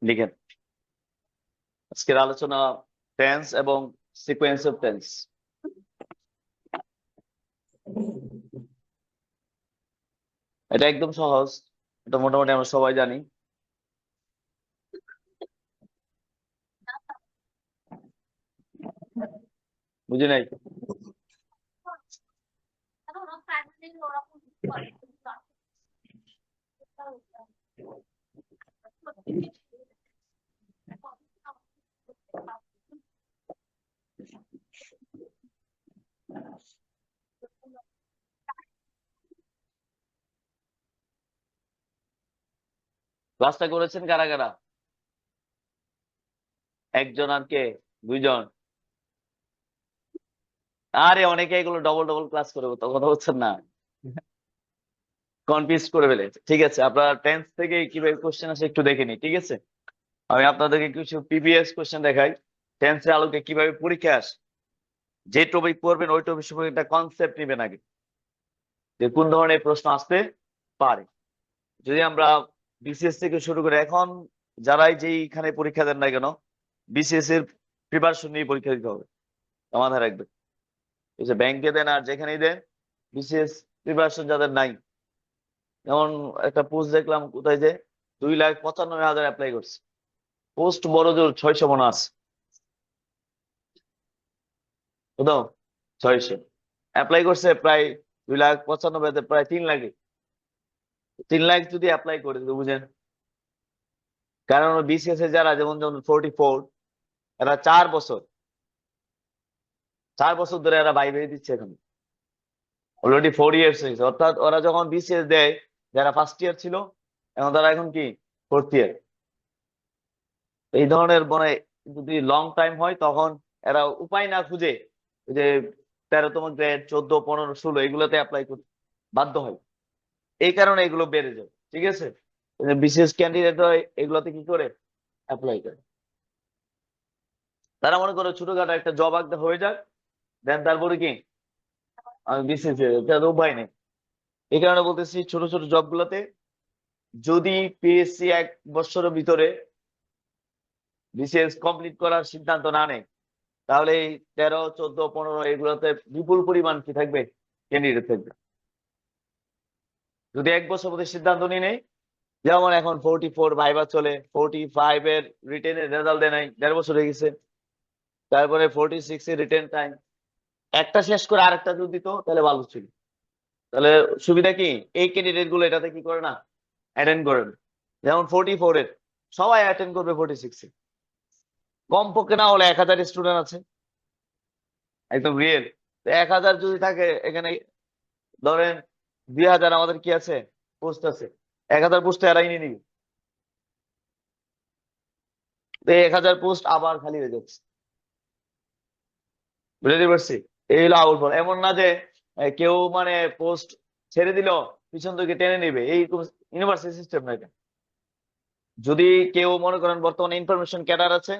লিখেন। আজকের আলোচনা টেন্স এবং সিকোয়েন্স অফ টেন্স। এটা একদম সহজ, এটা মোটামুটি আমরা সবাই জানি। বুঝি নাই? ক্লাসটা করেছেন কারা কারা? একজন আর কে? দুইজন? আরে অনেকে এগুলো ডবল ডবল ক্লাস করে, তো কথা হচ্ছেন না, কনফিউজ করে ফেলেছে। ঠিক আছে, আপনারা টেন্স থেকে কিভাবে কোশ্চেন আসে একটু দেখে নি। ঠিক আছে, আমি আপনাদেরকে কিছু প্রিভিয়াস কোশ্চেন দেখাই। টেন্সের আলোকে কিভাবে পরীক্ষা আসে, যে টপিক পড়বেন ওই টপিক সম্পর্কে একটা কনসেপ্ট নেবেন আগে, যে কোন ধরনের প্রশ্ন আসতে পারে। যদি আমরা বিসিএস থেকে শুরু করে এখন যারাই যেইখানে পরীক্ষা দেন না কেন, বিসিএস এর প্রিপারেশন নিয়ে পরীক্ষা দিতে হবে, মাথায় রাখবেন। এই যে ব্যাংকে দেন আর যেখানেই দেন, বিসিএস প্রিপারেশন যাদের নাই, যেমন একটা পোস্ট দেখলাম কোথায় যে 2,95,000 অ্যাপ্লাই করছে, পোস্ট বড় জোর 600 মনে আছে, বুঝলো? 600 অ্যাপ্লাই করছে, প্রায় 2,95,000 প্রায় 3 লাখে। 3 লাখ যদি অ্যাপ্লাই করে, তো বুঝেন। কারণ বিসিএস এ যারা যেমন যেমন 44, এরা 4 বছর ধরে এরা বাইরে দিচ্ছে এখন, অলরেডি 4 ইয়ার্স হয়েছে। অর্থাৎ ওরা যখন বিসিএস দেয়, যারা ফার্স্ট ইয়ার ছিল, এখন তারা এখন কি ফোর্থ ইয়ার। এই ধরনের মানে যদি লং টাইম হয়, তখন এরা উপায় না খুঁজে ওই যে 13তম গ্রেড, 14, 15, 16 এগুলোতে অ্যাপ্লাই করতে বাধ্য হয়। এই কারণে এগুলো বেড়ে যায়। ঠিক আছে, বিসিএস ক্যান্ডিডেট হয় এগুলোতে কি করে অ্যাপ্লাই করে, তারা মনে করে ছোটখাটো একটা জব আঁকতে হয়ে যাক, দেন তারপরে কি আমি বিসিএস উপায় নেই। এই কারণে বলতেছি, ছোট ছোট জব গুলোতে যদি পিএসসি 1 বছরের ভিতরে বিসিএস কমপ্লিট করার সিদ্ধান্ত না নেয়, তাহলে এই 13, 14, 15 এগুলোতে বিপুল পরিমাণ কি থাকবে, ক্যান্ডিডেট থাকবে। যদি 1 বছর মধ্যে সিদ্ধান্ত নিয়ে নেই, যেমন এখন 44 ভাইবা চলে, 45 এর রিটেনের রেজাল্ট দেয় নাই, 1.5 বছর হয়ে গেছে। তারপরে 46 এর রিটেন টাইম, একটা শেষ করে আরেকটা যদি দিত তাহলে ভালো ছিল। তাহলে সুবিধা কি, এই ক্যান্ডিডেট গুলো এটাতে কি করে না, অ্যাটেন্ড করে না। যেমন 44 এর সবাই অ্যাটেন্ড করবে, 46 এ কমপক্ষে না হলে 1,000 স্টুডেন্ট আছে, একদম রিয়েল। 1,000 যদি থাকে এখানে, ধরেন 2,000 আমাদের কি আছে, পোস্ট আছে, 1,000 পোস্ট এরাই নিয়ে নিবি। তো 1,000 পোস্ট আবার খালি হয়ে যাচ্ছে, বুঝতে পারছি। এই হলো আউল ফল। এমন না যে কেউ মানে পোস্ট ছেড়ে দিল, পিছন থেকে টেনে নিবে, এই ইউনিভার্সিটি সিস্টেম না এটা। যদি কেউ মনে করেন বর্তমানে ইনফরমেশন ক্যাডার আছে,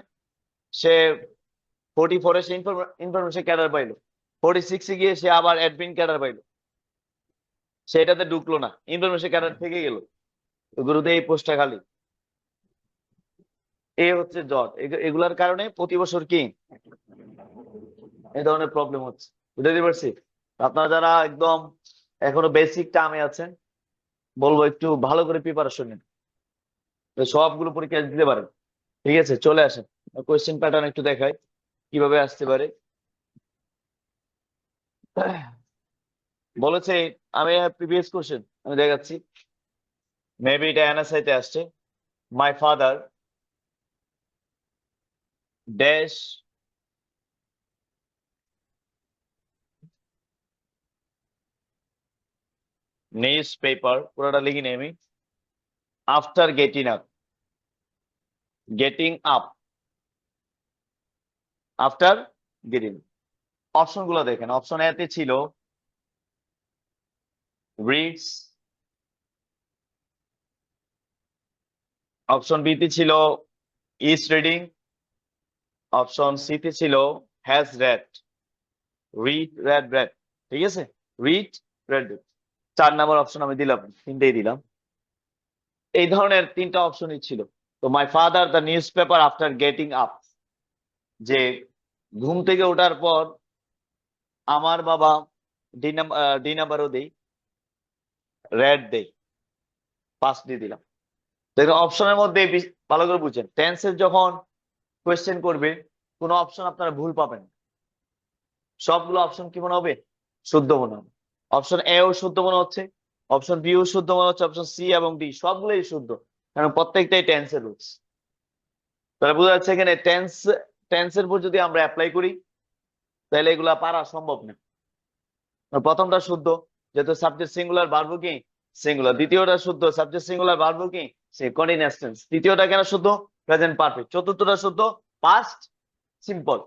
সে 44 এ সে ইনফরমেশন ক্যাডার পাইলো, 46 এ গিয়ে সে আবার অ্যাডমিন ক্যাডার পাইলো, সেটাতে ঢুকলো না, ইনফরমেশন ক্যাডার থেকে গেল, গুরুতে এই পোস্টটা খালি। এই হচ্ছে জট। এগুলার কারণে প্রতি বছর কি এই ধরনের প্রবলেম হচ্ছে, বুঝতে পারছি। আপনারা যারা একদম এখনো বেসিক টার্মে আছেন, বলবো একটু ভালো করে প্রিপারেশন নিন, সবগুলো পরীক্ষা দিতে পারেন। ঠিক আছে, চলে আসেন, কোয়েশ্চেন প্যাটার্ন একটু দেখাই কিভাবে আসতে পারে। বলেছে, আমি প্রিভিয়াস কোশ্চেন আমি দেখাচ্ছি, মেবি এটা এনএসআই তে আসছে। My father dash news paper, পুরোটা লিখিনি আমি। After getting up, after getting. Option গুলো দেখেন, অপশন এ তে ছিল রিডস, অপশন বি তে ছিল ইজ রিডিং, অপশন সি তে ছিল হ্যাজ রেড, রেড। ঠিক আছে, রিড, রেড। 4 নম্বর অপশন আমি দিলাম, তিনটেই দিলাম। এই ধরনের 3টা অপশনই ছিল। তো my father the news paper after getting up, যে ঘুম থেকে ওঠার পর আমার বাবা ডি নাম্বারও দেই, রেড দেই, পাঁচ দিয়ে দিলাম। দেখুন অপশনের মধ্যে ভালো করে বুঝছেন, টেন্সের যখন কোয়েশ্চেন করবে কোনো অপশন আপনারা ভুল পাবেন না। সবগুলো অপশন কি মনে হবে? শুদ্ধ মনে হবে। অপশন এ ও শুদ্ধ মনে হচ্ছে, অপশন বি ও শুদ্ধ মনে হচ্ছে, অপশন সি এবং ডি সবগুলোই শুদ্ধ, কারণ প্রত্যেকটাই টেন্সের রুলস। তাহলে বোঝা যাচ্ছে এখানে টেন্সের উপর যদি আমরা অ্যাপ্লাই করি তাহলে এগুলা পারা সম্ভব না। প্রথমটা শুদ্ধ, যেহেতু সাবজেক্ট সিঙ্গুলার ভার্ব কি সিঙ্গুলার। দ্বিতীয়টা শুদ্ধ, সাবজেক্ট সিঙ্গুলার ভার্ব কি সে কন্টিনিউয়াস টেন্স। তৃতীয়টা কেন শুদ্ধ? Present perfect. চতুর্থটা শুদ্ধ, পাস্ট সিম্পল।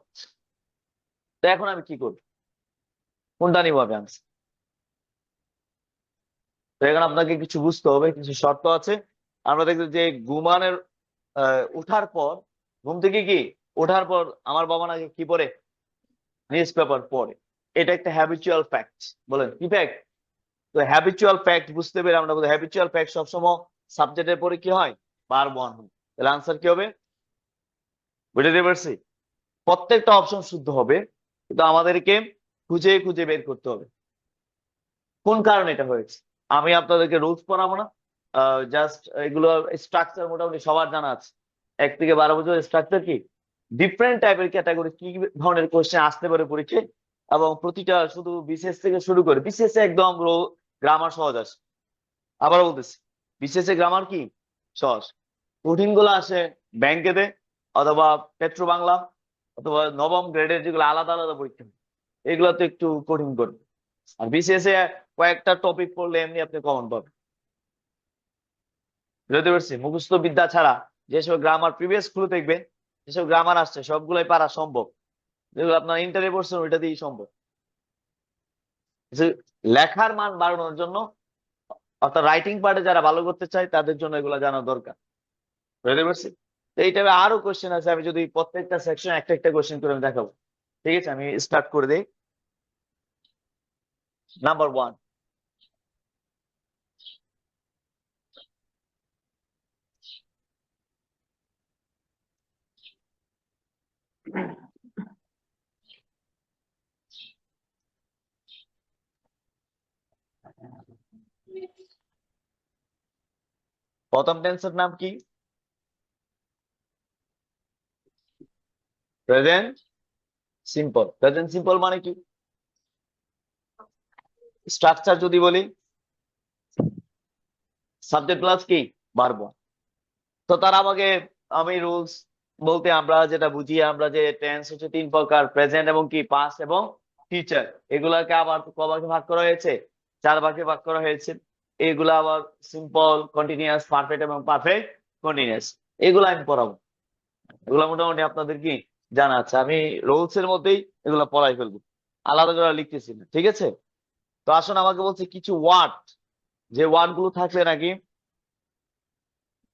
তো এখন আমি কি করব, কোনটা নিব আমি আনসার? তো এখন আপনাকে কিছু বুঝতে হবে, কিছু শর্ত আছে। আমরা দেখবো যে ঘুমানোর উঠার পর, ঘুম থেকে কি ওঠার পর আমার বাবা নাকি কি পড়ে? নিউজ পেপার পড়ে। এটা একটা হ্যাবিচুয়াল ফ্যাক্ট। বলেন কি ফ্যাক্ট? তো হ্যাবিচুয়াল ফ্যাক্ট বুঝতে পেরে আমরা বলি হ্যাবিচুয়াল ফ্যাক্ট সবসময় সাবজেক্টের পরে কি হয়? ভার্ব ওয়ান হয়। তাহলে আনসার কি হবে? বুঝতে পারছি? প্রত্যেকটা অপশন শুদ্ধ হবে, কিন্তু আমাদেরকে খুঁজে খুঁজে বের করতে হবে কোন কারণে এটা হয়েছে। আমি আপনাদেরকে রুলস পড়াবো না, জাস্ট এগুলো স্ট্রাকচার মোটামুটি সবার জানা আছে। 1 থেকে 12 বছর স্ট্রাকচার কি, ডিফারেন্ট টাইপের ক্যাটাগরি কি ধরনের কোশ্চেন আসতে পারে পরীক্ষায়, এবং প্রতিটা শুধু বিসিএস থেকে শুরু করে, বিসিএস এ একদম গ্রামার সহজ আসে। আবার বলতেছি, বিসিএস এ গ্রামার কি সহজ, কঠিন গুলো আসে ব্যাংকেতে অথবা পেট্রো বাংলা অথবা নবম গ্রেডের যেগুলো আলাদা আলাদা পরীক্ষা, এগুলো তো একটু কঠিন করবে। আর বিসিএস এ কয়েকটা টপিক পড়লে এমনি আপনি কমন পাবেন। বুঝতে পারছি? মুখস্থ বিদ্যা ছাড়া যেসব গ্রামার প্রিভিয়াস গুলো দেখবেন, যেসব গ্রামার আসছে সবগুলোই পারা সম্ভব, যেগুলো আপনার ইন্টারে পড়ছেন ওইটা দিয়েই সম্ভব। যে লেখার মান বাড়ানোর জন্য, অর্থাৎ রাইটিং পার্টে যারা ভালো করতে চায় তাদের জন্য এগুলো জানা দরকার। বুঝতে পারছি? তো এই টাইপের আরো কোশ্চেন আছে, আমি যদি প্রত্যেকটা সেকশন একটা একটা কোশ্চেন করে আমি দেখাবো। ঠিক আছে, আমি স্টার্ট করে দিই। নাম্বার 1, প্রথম টেন্সের নাম কি? Present simple. প্রেজেন্ট সিম্পল মানে কি? স্ট্রাকচার যদি বলি, সাবজেক্ট প্লাস কি ভার্ব। তো তার আমাকে আমি রুলস বলতে আমরা যেটা বুঝি, আমরা যে টেন্স হচ্ছে 3 প্রকার, প্রেজেন্ট এবং কি পাস্ট এবং ফিউচার। এগুলাকে আবার কভাগে ভাগ করা হয়েছে, 4 ভাগে ভাগ করা হয়েছে। এগুলা আবার সিম্পল, কন্টিনিউয়াস, পারফেক্ট এবং পারফেক্ট কন্টিনিউয়াস। এগুলো আমি পড়াবো। এগুলো মোটামুটি আপনাদের কি জানা আছে, আমি রুলস এর মধ্যেই এগুলো পড়াই ফেলবো, আলাদা করে লিখতেছি না। ঠিক আছে? তো আসুন, আমাকে বলছে কিছু ওয়ার্ড, যে ওয়ার্ড গুলো থাকলে নাকি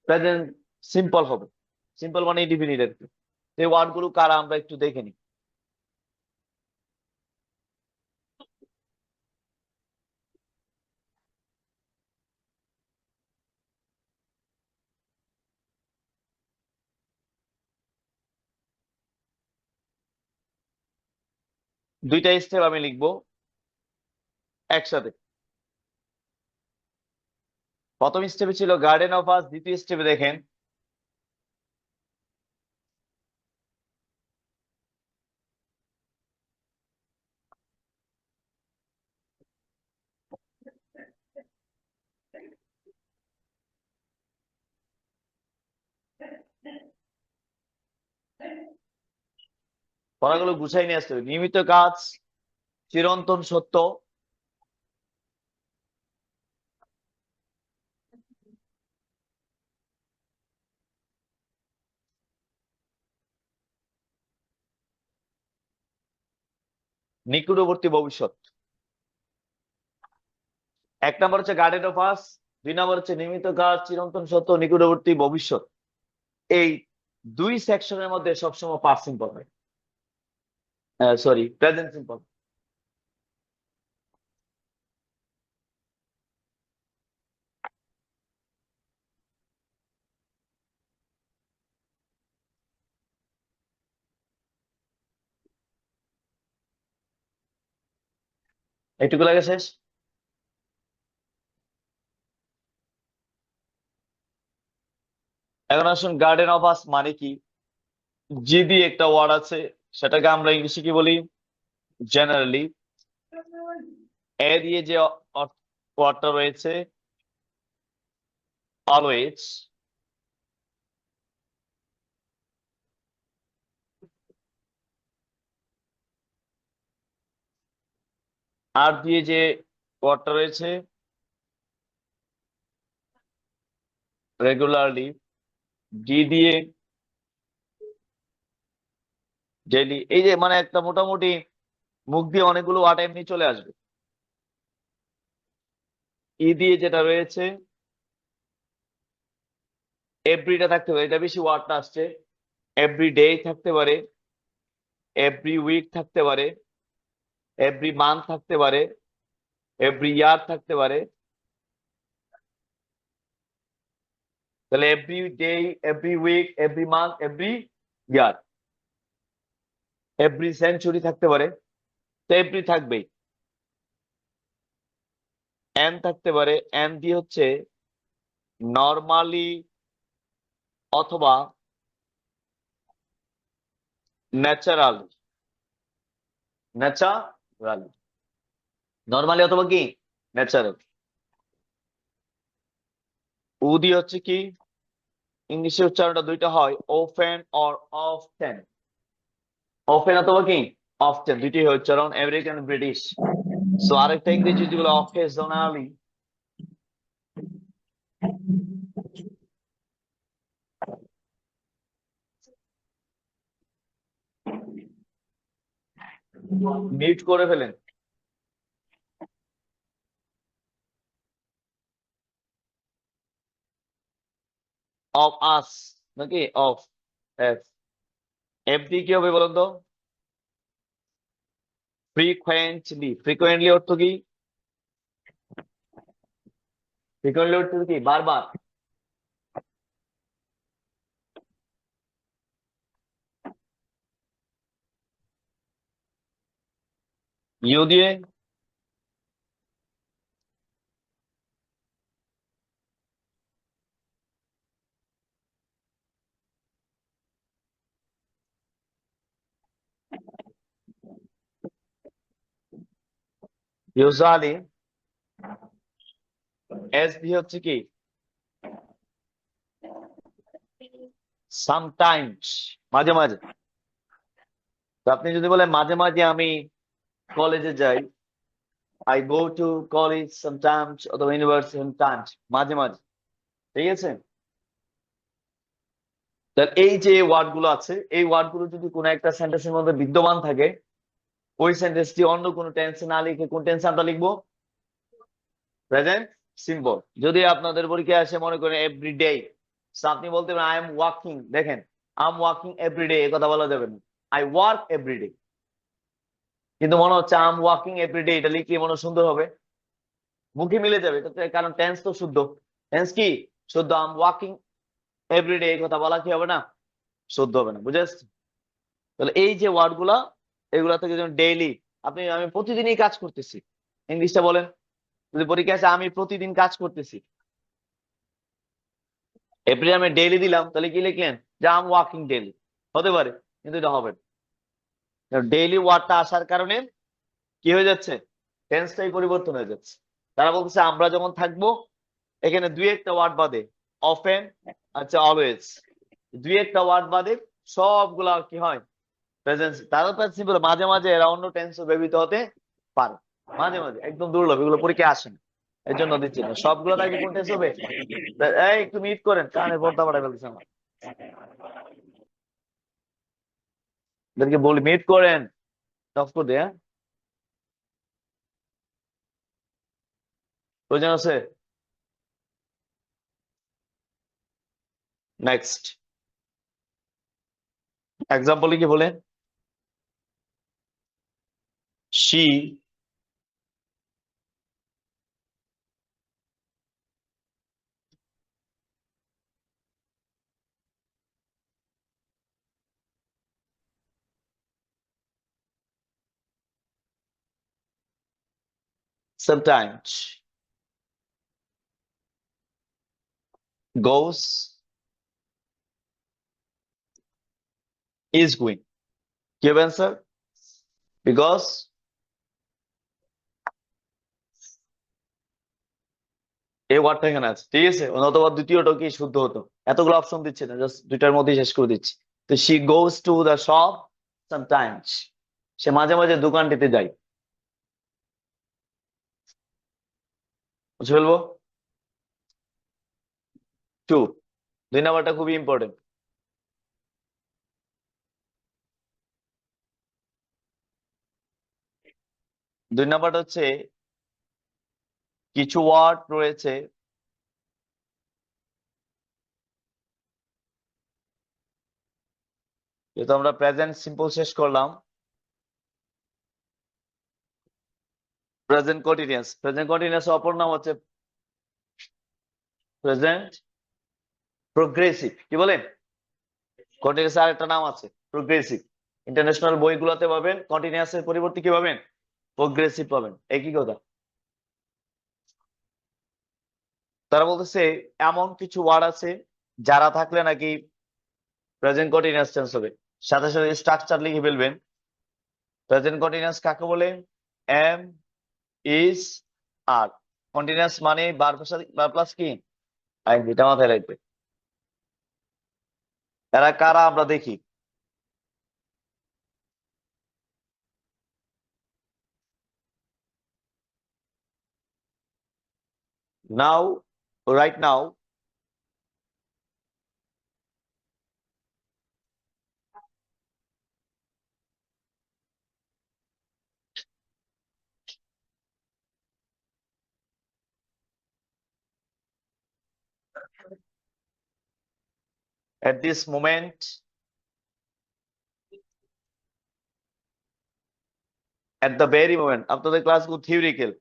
প্রেজেন্ট সিম্পল হবে। সিম্পল মানে ইনডিফিনিট আর কি। এই ওয়ার্ড গুলো কারা আমরা একটু দেখে নিই। দুইটা স্টেপ আমি লিখবো একসাথে। প্রথম স্টেপে ছিল গার্ডেন অফ আস, দ্বিতীয় স্টেপে দেখেন পড়াগুলো গুছাই নিয়ে আসতে হবে। নিয়মিত কাজ, চিরন্তন সত্য, নিকটবর্তী ভবিষ্যৎ। 1 নম্বর হচ্ছে গার্ডেন অফ আস, 2 নম্বর হচ্ছে নিয়মিত কাজ, চিরন্তন সত্য, নিকটবর্তী ভবিষ্যৎ। এই দুই সেকশনের মধ্যে সবসময় পাস্ট সিম্পল হয়, সরি প্রেজেন্ট সিম্পল। এইটুকু লাগে শেষ। এখন আসুন গার্ডেন অফ আস মানে কি। জি দিয়ে একটা ওয়ার্ড আছে, সেটাকে আমরা ইংলিশে কি বলি, জেনারেলি। এ দিয়ে যে ওয়ার্ডটা রয়েছে, অলওয়েজ। আর দিয়ে যে ওয়ার্ডটা রয়েছে, রেগুলারলি। ডি দিয়ে ডেইলি। এই যে মানে একটা মোটামুটি মুখ দিয়ে অনেকগুলো ওয়ার্ড এমনি চলে আসবে। ই দিয়ে যেটা রয়েছে, এভরিটা থাকতে পারে, এটা বেশি ওয়ার্ডটা আসছে। এভরি ডে থাকতে পারে, এভরি উইক থাকতে পারে, এভরি মান্থ থাকতে পারে, এভরি ইয়ার থাকতে পারে। তাহলে every day, every week, every month, every year. Every century থাকতে পারে, তো এভরি থাকবেই। এন থাকতে পারে, এন দিয়ে হচ্ছে নর্মালি অথবা ন্যাচারালি। ন্যাচারালি, নর্মালি অথবা কি ন্যাচারাল। উ দিয়ে হচ্ছে কি, ইংলিশে উচ্চারণটা দুইটা হয়, ওফেন অর অফটেন। ওফেন অথবা কি অফটেন, দুইটি হয় উচ্চারণ, আমেরিকান ব্রিটিশ। সো আরেকটা ইংরেজি যেগুলো অকেশনালি। মিউট করে ফেলেন। অফ আস নাকি অফ এফ। এফ দিয়ে কি হবে বলুন তো, ফ্রিকোয়েন্টলি। ফ্রিকোয়েন্টলি অর্থ কি, ফ্রিকোয়েন্টলি অর্থ কি বারবার। ইউ দিয়ে ইউজুয়ালি। এস দিয়ে হচ্ছে কি সামটাইমস, মাঝে মাঝে। তো আপনি যদি বলেন মাঝে মাঝে আমি কলেজে যাই, I go to college sometimes, অথবা ইউনিভার্সিটি সামটাইমস, মাঝে মাঝে। ঠিক আছে। তাহলে এই যে ওয়ার্ড গুলো আছে, এই ওয়ার্ড গুলো যদি কোনো একটা সেন্টেন্সের মধ্যে বিদ্যমান থাকে, ওই সেন্টেন্সটি অন্য কোনো টেন্সে না লিখে কোন টেন্সে আমরা লিখবো, প্রেজেন্ট সিম্পল। যদি আপনাদের পরীক্ষায় আসে মনে করেন এভরি ডে, আপনি বলতে পারেন আই এম ওয়ার্কিং। দেখেন, I am working every day, এ কথা বলা যাবে না, আই ওয়ার্ক এভরি ডে। কিন্তু মনে হচ্ছে I am working every day, এটা লিখলে মনে হয় সুন্দর হবে, মুখে মিলে যাবে, কারণ টেন্স তো শুদ্ধ। টেন্স কি শুদ্ধ। আই এম ওয়ার্কিং এভরিডে, এই কথা বলা কি হবে না, শুদ্ধ হবে না, বুঝে আসছে? তাহলে এই যে ওয়ার্ড গুলা, এগুলা থেকে যেমন ডেইলি, আপনি আমি প্রতিদিনই কাজ করতেছি, ইংলিশটা বলেন। যদি পরীক্ষা আছে আমি প্রতিদিন কাজ করতেছি, এপ্রিল আমি ডেইলি দিলাম, তাহলে কি লিখলেন যে আম ওয়ার্কিং ডেইলি, হতে পারে, কিন্তু এটা হবে না। ডেইলি ওয়ার্ডটা আসার কারণে কি হয়ে যাচ্ছে, টেন্সটাই পরিবর্তন হয়ে যাচ্ছে। তারা বলতেছে আমরা যখন থাকবো, এখানে দুই একটা ওয়ার্ড বাদে, অফেন, আচ্ছা অলওয়েজ, দুই একটা ওয়ার্ড বাদে সবগুলা কি হয় প্রেজেন্স। তারা সিম্পল, মাঝে মাঝে এরা অন্য টেন্স ব্যবহৃত হতে পারে, মাঝে মাঝে, একদম দুর্লভ, এগুলো পরীক্ষায় আসে না, এর জন্য দিচ্ছি না। সবগুলো তাকে কোন টেন্স হবে, এই একটু মিট করেন, কানে পর্দা পাঠাই ফেলতেছে আমার, এদেরকে বলি মিট করেন, টপ করে দেয়, হ্যাঁ, প্রয়োজন আছে। নেক্সট এক্সাম্পল কি বলে, she sometimes, goes, is going. কি হবে answer? Because এই ওয়ার্ডটা এখানে আছে, ঠিক আছে, অথবা দ্বিতীয়টা কি শুদ্ধ হতো। এতগুলো অপশন দিচ্ছে না, জাস্ট দুইটার মধ্যেই শেষ করে দিচ্ছি। তো she goes to the shop sometimes, সে মাঝে মাঝে দোকানটিতে যায়। বুঝে ফেলবো। টু, 2 নাম্বারটা খুবই ইম্পর্টেন্ট। দুই নাম্বারটা হচ্ছে কিছু ওয়ার্ড রয়েছে যেহেতু আমরা প্রেজেন্ট সিম্পল শেষ করলাম, প্রেজেন্ট কন্টিনিউয়াস। প্রেজেন্ট কন্টিনিউয়াস অপর নাম হচ্ছে প্রেজেন্ট প্রোগ্রেসিভ। কি বলেন? কন্টিনিউয়াস আরেকটা নাম আছে প্রোগ্রেসিভ। ইন্টারন্যাশনাল বইগুলোতে পাবেন কন্টিনিউয়াস এর পরিবর্তে কি পাবেন? প্রোগ্রেসিভ পাবেন, একই কথা। তারা বলতেছে এমন কিছু ওয়ার্ড আছে যারা থাকলে নাকি প্রেজেন্ট কন্টিনিউয়াস টেন্স হবে। সাথে সাথে স্ট্রাকচার লিখে ফেলবেন। প্রেজেন্ট কন্টিনিউয়াস কাকে বলে? M, is, R. কন্টিনিউয়াস মানে বার প্লাস কি আইএনজি, এটা মাথায় রাখবে। এরা কারা আমরা দেখি। নাও, right now, at this moment, at the very moment। আপনাদের ক্লাসগুলো থিওরিক্যাল,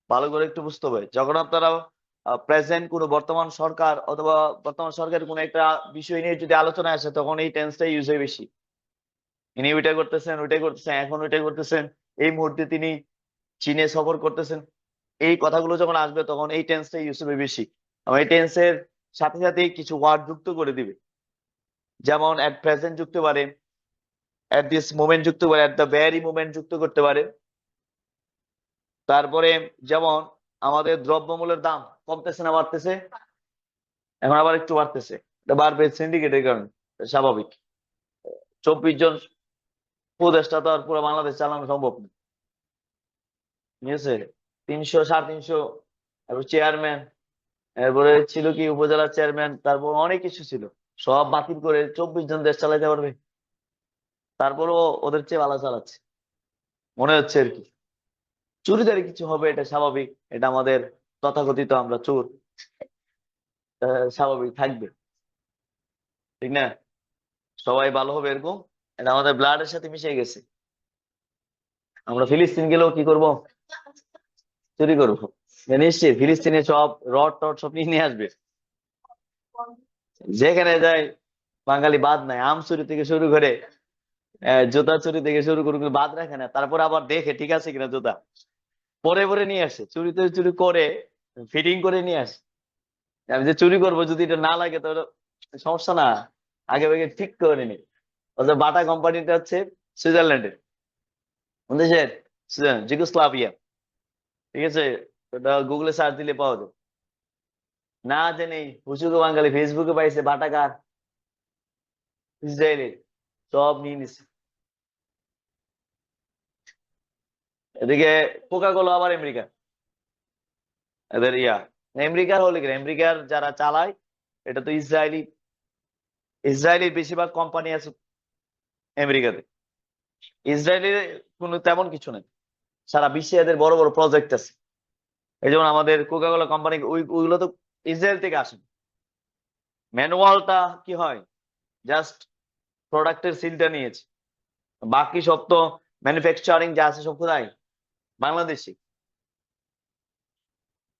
ভালো করে একটু বুঝতে হবে। যখন আপনারা প্রেজেন্ট কোনো বর্তমান সরকার অথবা বর্তমান সরকারের কোনো একটা বিষয় নিয়ে যদি আলোচনা আসে, তখন এই টেন্সটা ইউজ হয় বেশি। ইনি ওইটা করতেছেন, ওইটাই করতেছেন, এখন ওইটাই করতেছেন, এই মুহূর্তে তিনি চীনে সফর করতেছেন। এই কথাগুলো যখন আসবে তখন এই টেন্সটা ইউজ হবে বেশি। এবং এই টেন্সের সাথে সাথে কিছু ওয়ার্ড যুক্ত করে দিবে। যেমন এট প্রেজেন্ট যুক্ত পারে, এট দিস মোমেন্ট যুক্ত পারে, এট দ্য ভেরি মোমেন্ট যুক্ত করতে পারে। তারপরে যেমন আমাদের দ্রব্যমূল্যের দাম কমতেছে না বাড়তেছে? এখন আবার একটু বাড়তেছে, এটা বাড়বে সিন্ডিকেটের কারণে, স্বাভাবিক। 24 জন উপদেষ্টা তো আর পুরো বাংলাদেশ চালানো সম্ভব না, ঠিক আছে। 300, 350, তারপর চেয়ারম্যান, এরপরে ছিল কি উপজেলা চেয়ারম্যান, তারপর অনেক কিছু ছিল, সব বাতিল করে 24 জন দেশ চালাইতে পারবে? তারপরও ওদের চেয়ে ভালো চালাচ্ছে মনে হচ্ছে আর কি। চুরিদারি কিছু হবে, এটা স্বাভাবিক, এটা আমাদের তথাকথিত আমরা চোর, স্বাভাবিক থাকবে, ঠিক না? সবাই ভালো হবে এরকম, এটা আমাদের ব্লাডের সাথে মিশে গেছে। আমরা ফিলিস্তিন গেলেও কি করব? চুরি করবো। নিশ্চয়ই ফিলিস্তিনে সব রড টড সব নিয়ে নিয়ে আসবে। যেখানে যায় বাঙালি বাদ নাই, আম চুরি থেকে শুরু করে জুতা চুরি থেকে শুরু করে কোনো বাদ রাখে না। তারপর আবার দেখে ঠিক আছে কিনা জুতা, পরে পরে নিয়ে আসে, চুরি তো চুরি করে ফিটিং করে নিয়ে আসে। আমি যে চুরি করবো, যদি এটা না লাগে তো সমস্যা না, আগে ভাগে ঠিক করে নি। অথবা বাটা কোম্পানিটা হচ্ছে সুইজারল্যান্ডের, কোন দেশের? সুইজারল্যান্ড, যুগোস্লাভিয়া, ঠিক আছে। ওটা গুগলে সার্চ দিলে পাওয়া যায়। না জেনে হুজুগ বাঙালি ফেসবুকে পাইছে বাটা কার? ইসরায়েলের, সব নিয়ে নিছে। এদিকে কোকা কোলা আবার আমেরিকা, এদের আমেরিকার হলে কি, আমেরিকার যারা চালায় এটা তো ইসরায়েলি। ইসরায়েলের বেশিরভাগ কোম্পানি আছে আমেরিকাতে। ইসরায়েলের কোনো তেমন কিছু নেই, সারা বিশ্বে এদের বড় বড় প্রজেক্ট আছে। এই যেমন আমাদের কোকা কোলা কোম্পানি, ওইগুলো তো ইসরায়েল থেকে আসে। ম্যানুয়ালটা কি হয়, জাস্ট প্রোডাক্টের সিলটা নিয়েছে, বাকি সব তো ম্যানুফ্যাকচারিং যা আছে সব কোথায়? বাংলাদেশে।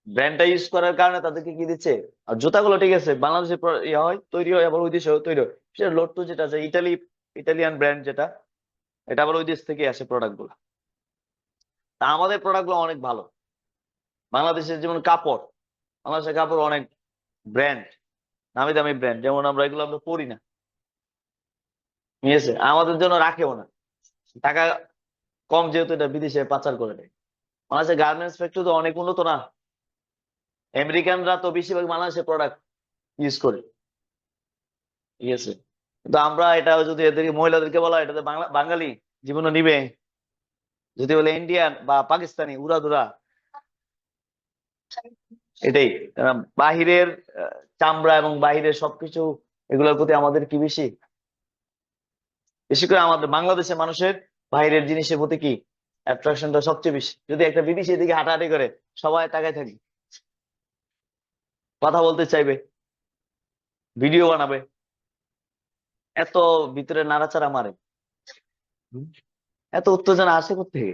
ব্র্যান্ডটা ইউজ করার কারণে তাদেরকে কি দিচ্ছে। আর জুতাগুলো ঠিক আছে বাংলাদেশে ইয়ে হয়, তৈরি হয়, আবার ওই দেশেও তৈরি হয়। সেটা লোট্টু যেটা আছে ইটালিয়ান ব্র্যান্ড যেটা, এটা আবার ওই দেশ থেকে আসে প্রোডাক্ট গুলো। তা আমাদের প্রোডাক্ট গুলো অনেক ভালো, বাংলাদেশের যেমন কাপড়, বাংলাদেশের কাপড় অনেক ব্র্যান্ড, নামি দামি ব্র্যান্ড, যেমন আমরা এগুলো আমরা পরি না, ঠিক আছে, আমাদের জন্য রাখেও না, টাকা কম যেহেতু এটা বিদেশে পাচার করে দেয়। বাংলাদেশের গার্মেন্টস ফ্যাক্টরি তো অনেক উন্নত না, আমেরিকানরা তো বেশিরভাগ বাংলাদেশের প্রোডাক্ট ইউজ করে, ঠিক আছে, কিন্তু আমরা এটা যদি এদেরকে মহিলাদেরকে বলা হয় এটা তো বাঙালি জীবনে নিবে, যদি বলে ইন্ডিয়ান বা পাকিস্তানি উড়াধুরা, এটাই। বাহিরের চামড়া এবং বাহিরের সবকিছু এগুলোর প্রতি আমাদের কি বেশি, বেশি করে আমাদের বাংলাদেশের মানুষের বাইরের জিনিসের প্রতি কি অ্যাট্রাকশনটা সবচেয়ে বেশি। যদি একটা বিদেশি এদিকে হাঁটাহাঁটি করে সবাই তাকায় থাকি, কথা বলতে চাইবে, ভিডিও বানাবে, এত ভিতরে নাড়াচাড়া মারে, হুম? এত উত্তেজনা আসে কোত্থেকে?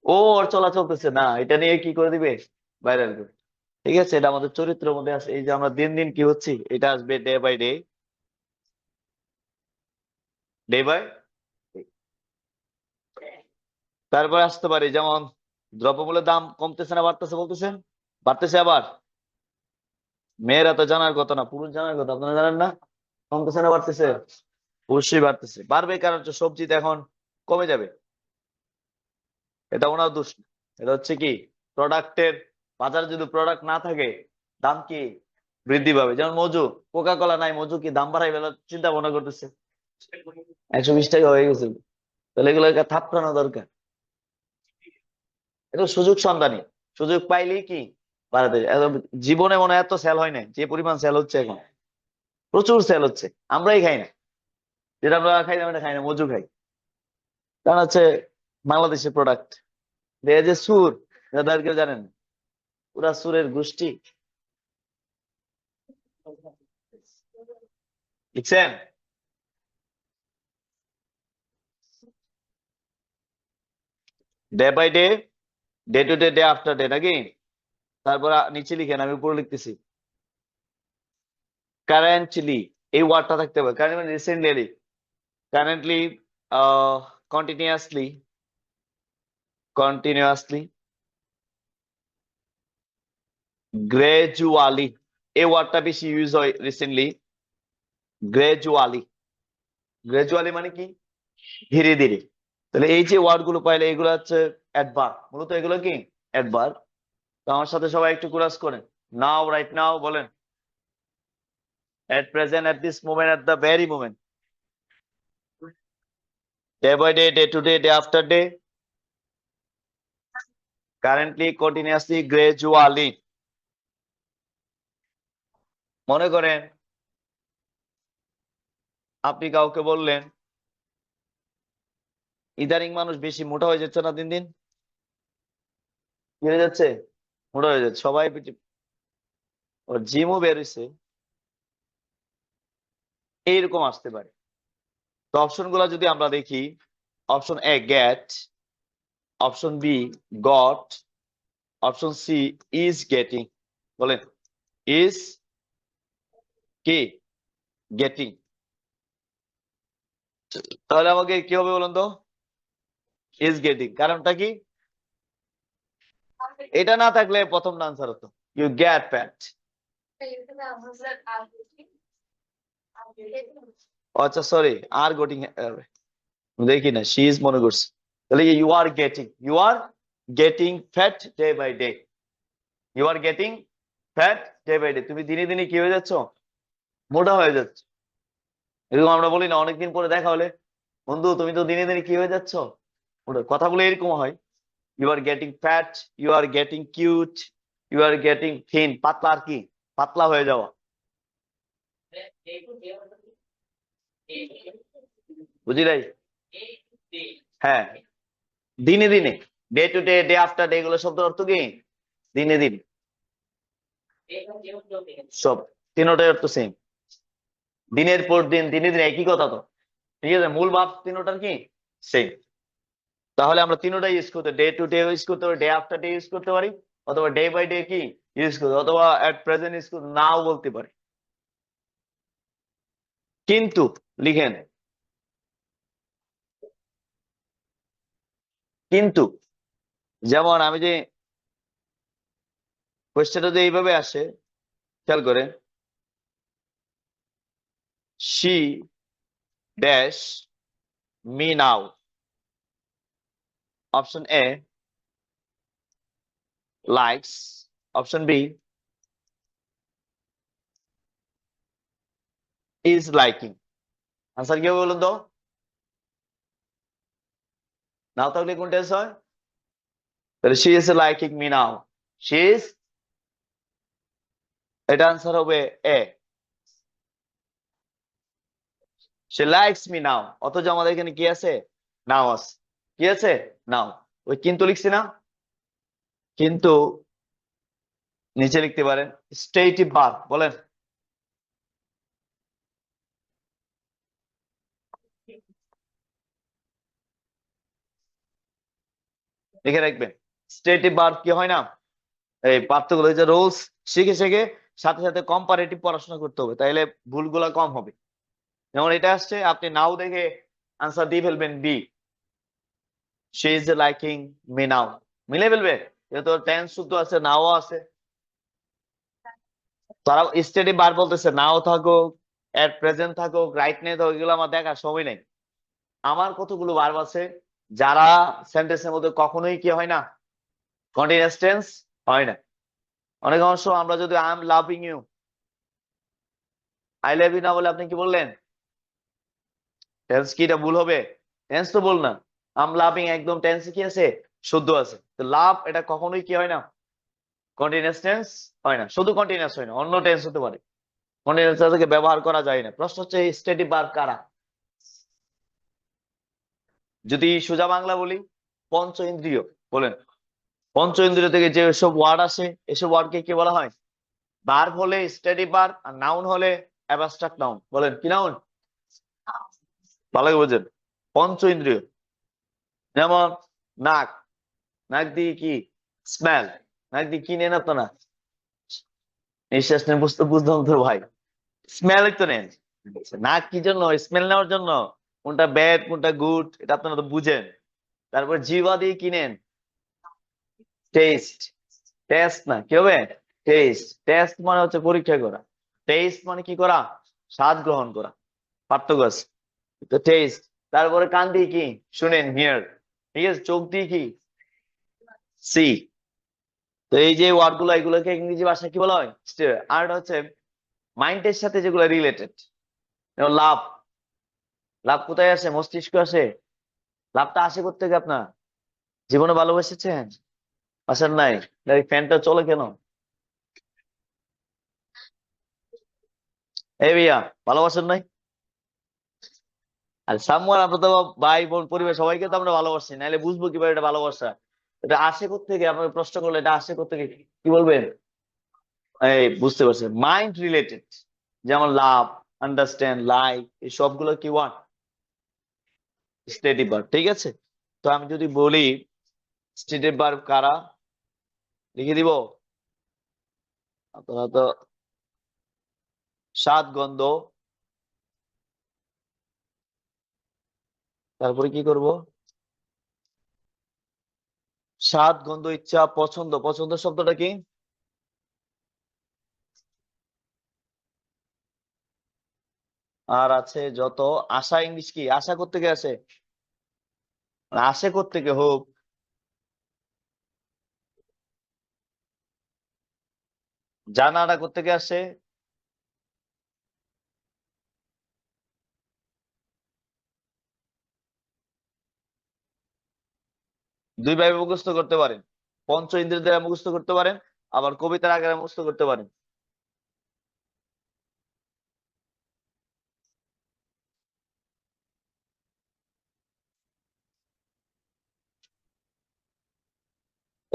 ওর চলা চলতেছে না, এটা নিয়ে কি করে দিবে, ভাইরাল করে, ঠিক আছে। এটা আমাদের চরিত্রের মধ্যে আছে, এই যে আমরা দিন দিন কি হচ্ছি, এটা আসবে day by day, day by. তারপরে আসতে পারি যেমন দ্রব্যমূল্যের দাম কমতেছে না বাড়তেছে বলতেছেন, বাড়তেছে আবার। মেয়েরা তো জানার কথা না, পুরুষ জানার কথা, আপনারা জানেন না, কমতেছে না বাড়তেছে, অবশ্যই বাড়তেছে, বাড়বে কারণ হচ্ছে সবজিতে এখন কমে যাবে, এটা ওনার দোষ না। এটা হচ্ছে কি প্রোডাক্টের, বাজারে যদি প্রোডাক্ট না থাকে দাম কি বৃদ্ধি পাবে। যেমন মজু, কোকা কোলা নাই, মজু কি দাম বাড়াই বেলা চিন্তা ভাবনা করতেছে, 120 টাকা হয়ে গেছে, তাহলে এগুলো থাপড়ানো দরকার। এটা সুযোগ সন্ধানী, সুযোগ পাইলেই কি বাড়াতে জীবনে মনে হয় এত সেল হয় না যে পরিমাণ সেল হচ্ছে এখন, প্রচুর সেল হচ্ছে, আমরাই খাই না, যেটা আমরা খাই না ওটা খাই না, মজু খাই, কারণ হচ্ছে বাংলাদেশের প্রোডাক্ট। এই যে সুর, যাদের কেউ জানেন না, পুরা সুরের গোষ্ঠী, লিখছেন, day by day, day to day, day after day, নাকি? তারপর নিচে লিখেন, আমি উপরে লিখতেছি কারেন্টলি, এই ওয়ার্ডটা থাকতে হবে, কারেন্ট মানে recently, currently, continuously, continuously, gradually, এই ওয়ার্ডটা বেশি ইউজ হয় রিসেন্টলি, গ্রাজুয়ালি, গ্রাজুয়ালি মানে কি ধীরে ধীরে। তাহলে এই যে ওয়ার্ড গুলো পাইলে এগুলো হচ্ছে অ্যাডভার্ব, মূলত এগুলো কি অ্যাডভার্ব। তো আমার সাথে সবাই একটু কোরাস করেন, নাও, রাইট নাও বলেন, at present, at this moment, at the very moment, day by day, day to day, day after day, currently, continuously, gradually। মনে করেন আপনি কাউকে বললেন, ইদানিং মানুষ বেশি মোটা হয়ে যাচ্ছে না দিন দিন, কি হয়ে যাচ্ছে, মোটা হয়ে যাচ্ছে সবাই, ওর জিমও বের হয়েছে, এইরকম আসতে পারে। তো অপশন গুলা যদি আমরা দেখি, option A get, option B got, option C is getting, বলেন ইজ কি গেটিং, তাহলে আমাকে কি হবে বলুন তো, ইজ গেটিং, কারণটা কি, এটা না থাকলে প্রথম আনসার হতো ইউ গেট ফ্যাট। আচ্ছা সরি, আর গেটিং দেখি না, শি ইজ মনে করছি, তাহলে you are getting, you are getting fat day by day, you are getting fat day by day, তুমি দিনে দিনে কি হয়ে যাচ্ছ, মোটা হয়ে যাচ্ছ। এরকম আমরা বলি না, অনেকদিন পরে দেখা হলে, বন্ধু তুমি তো দিনে দিনে কি হয়ে যাচ্ছ, ওটা কথাগুলো এরকম হয়, you are getting fat, you are getting cute, you are getting thin, পাতলা, আর কি পাতলা হয়ে যাওয়া, বুঝি নাই, হ্যাঁ, দিনে দিনে, day to day, day after day, এগুলো শব্দ অর্থ কি দিনে দিন, সব তিনোটাই অর্থ সেম, দিনের পর দিন, দিনে দিনে, একই কথা তো, ঠিক আছে, মূল ভাব তিনোটার কি সেম। তাহলে আমরা তিনোটাই ইউজ করতে, ডে টু ডে ইউজ করতে পারি, ডে আফটার ডে ইউজ করতে পারি, অথবা ডে বাই ডে কি ইউজ করতে, অথবা এট প্রেজেন্ট ইউজ করতে নাও বলতে পারি। কিন্তু লিখেন, কিন্তু যেমন আমি যে কোয়েশ্চেনটা যদি এইভাবে আসে, খেয়াল করে, she dash me now, option A likes, option B is liking. Answer কি হবে বলুন তো? নাও থাকলে কোন টেন্স হয়? তাহলে she is liking me now, she is, এটা আনসার হবে এ, সে লাইকস মি নাও। অথচ আমাদের এখানে কি আছে? নাও আছে। কি আছে? নাও। ওই কিন্তু লিখছি না, কিন্তু নিচে লিখতে পারেন স্টেটিভ ভার্ব, বলেন। লিখে রাখবেন, স্টেটিভ ভার্ব কি হয় না, এই পার্থক্য যে রুলস শিখে শিখে সাথে সাথে কম্পারেটিভ পড়াশোনা করতে হবে, তাইলে ভুলগুলা কম হবে। যেমন এটা আসছে, আপনি নাও দেখে আনসার দিয়ে ফেলবেন B, she is liking me now, মিলে ফেলবে, যেহেতু টেন্স শুদ্ধ আছে, নাও আছে। তারা স্টেডি বার বলতেছে, নাও থাকুক, এট প্রেজেন্ট থাকুক, রাইট নেই থাকুক, এগুলো আমার দেখার সময় নেই। আমার কতগুলো ভার্ব আছে যারা সেন্টেন্সের মধ্যে কখনোই কি হয় না, কন্টিনিউয়াস টেন্স হয় না। অনেক অংশ আমরা যদি I am loving you, I love you না বলে আপনি কি বললেন? টেন্স কি এটা ভুল হবে? টেন্স তো ভুল না। আই এম লাভিং একদম টেন্স কি আছে? শুদ্ধ আছে। তো লাভ এটা কখনোই কি হয় না, কন্টিনিউয়াস টেন্স হয় না। শুধু কন্টিনিউয়াস হয় না, অন্য টেন্স হতে পারে, কন্টিনিউয়াস থেকে ব্যবহার করা যায় না। প্রশ্ন হচ্ছে স্টেটিভ ভার্ব কারা? যদি সোজা বাংলা বলি, পঞ্চ ইন্দ্রিয়, বলেন। পঞ্চ ইন্দ্রিয় থেকে যে সব ওয়ার্ড আসে, এসব ওয়ার্ডকে কি বলা হয়? ভার্ব হলে স্টেটিভ ভার্ব, আর নাউন হলে অ্যাবস্ট্রাক্ট নাউন। বলেন কি নাউন? ভালো করে বোঝেন। পঞ্চ ইন্দ্রিয়, যেমন নাক, নাক দিয়ে কি? স্মেল। নাক দিয়ে কি নেন আপনারা? নিঃশ্বাস নেন, বুঝতে বুঝলাম তো ভাই, স্মেলই তো নেন। নাক কি জন্য? স্মেল নেওয়ার জন্য। কোনটা ব্যাড কোনটা গুড এটা আপনারা তো বুঝেন। তারপর জিহ্বা দিয়ে কি নেন? টেস্ট। টেস্ট না, কি হবে? টেস্ট। টেস্ট মানে হচ্ছে পরীক্ষা করা, টেস্ট মানে কি করা? স্বাদ গ্রহণ করা। পার্থক্য আছে। তো টেস্ট। তারপরে কান দিয়ে কি? শুনেন, হিয়ার। ঠিক আছে, চোখ দিয়ে কি? সি। তো এই যে ওয়ার্ড গুলো, এগুলোকে ইংরেজি ভাষায় কি বলা হয়? আর এটা হচ্ছে মাইন্ডের সাথে যেগুলো রিলেটেড। যেমন লাভ, লাভ কোথায় আসে? মস্তিষ্ক আসে। লাভটা আসে কোত্থেকে আপনার? জীবনে ভালোবেসেছেন? বাসার নাই? ফ্যানটা চলে কেন? এই ভাইয়া, ভালোবাসেন নাই? আর সামওয়ান, আমরা তো ভাই বোন পরিবার সবাইকে তো আমরা ভালোবাসি, নাহলে বুঝবো কিভাবে এটা ভালোবাসা? এটা আসে কোত্থেকে? আপনাকে প্রশ্ন করলে এটা আসে কোত্থেকে, কি বলবেন? এই বুঝতে পারছেন, মাইন্ড রিলেটেড। যেমন লাভ, আন্ডারস্ট্যান্ড, লাইক, এই সবগুলো কি ওয়ান? Stative verb. ঠিক আছে, তো আমি যদি বলি স্টেটিভ ভার্ব কারা, লিখে দিব। আপনারা তো স্বাদ, গন্ধ, তারপরে কি করব? স্বাদ, গন্ধ, ইচ্ছা, পছন্দ। পছন্দ শব্দটা কি? আর আছে যত। আশা, ইংলিশ কি? আশা কোত্থেকে আসে? আসে কোত্থেকে? হোপ। জানাটা কোত্থেকে আসে? দুই ভাবে মুখস্থ করতে পারেন, পঞ্চ ইন্দ্রিয় দ্বারা মুখস্থ করতে পারেন, আবার কবিতার আকারে মুখস্থ করতে পারেন।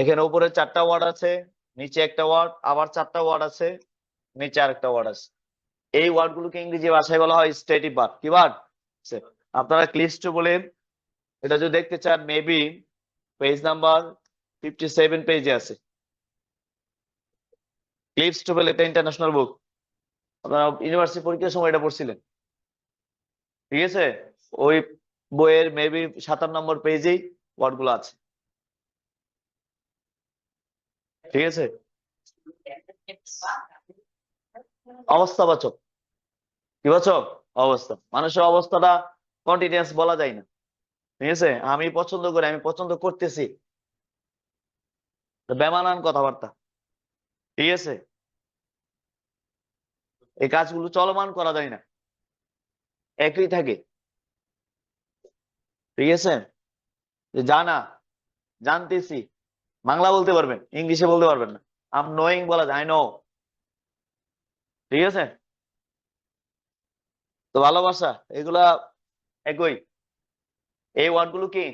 এখানে উপরে চারটা ওয়ার্ড আছে, নিচে একটা ওয়ার্ড, আবার চারটা ওয়ার্ড আছে, নিচে আরেকটা ওয়ার্ড আছে। এই ওয়ার্ড গুলোকে ইংরেজি ভাষায় বলা হয় স্টেটিভ ভার্ব। কি ভার্ব? আপনারা ক্লিষ্ট বলেন। এটা যদি দেখতে চান, মেবি পেজ নাম্বার 57 পেজে আছে। ক্লিপস টুবেল, এটা ইন্টারন্যাশনাল বুক, আপনারা ইউনিভার্সিটি পরীক্ষার সময় এটা পড়ছিলেন। ঠিক আছে, ওই বইয়ের মেবি 57 নম্বর পেজেই ওয়ার্ড গুলো আছে। ঠিক আছে, অবস্থাবাচক। কি বাচক? অবস্থা। মানুষের অবস্থাটা কন্টিনিউয়াস বলা যায় না। ঠিক আছে, আমি পছন্দ করি, আমি পছন্দ করতেছি, বেমানান কথাবার্তা। ঠিক আছে, এই কাজগুলো চলমান করা যায় না, একই থাকে। ঠিক আছে, যে জানা, জানতেছি, বাংলা বলতে পারবেন, ইংলিশে বলতে পারবেন না। আম নোয়িং বলা যায়, নো। ঠিক আছে, তো ভালোবাসা, এগুলা একই। এই ওয়ার্ড গুলো কি?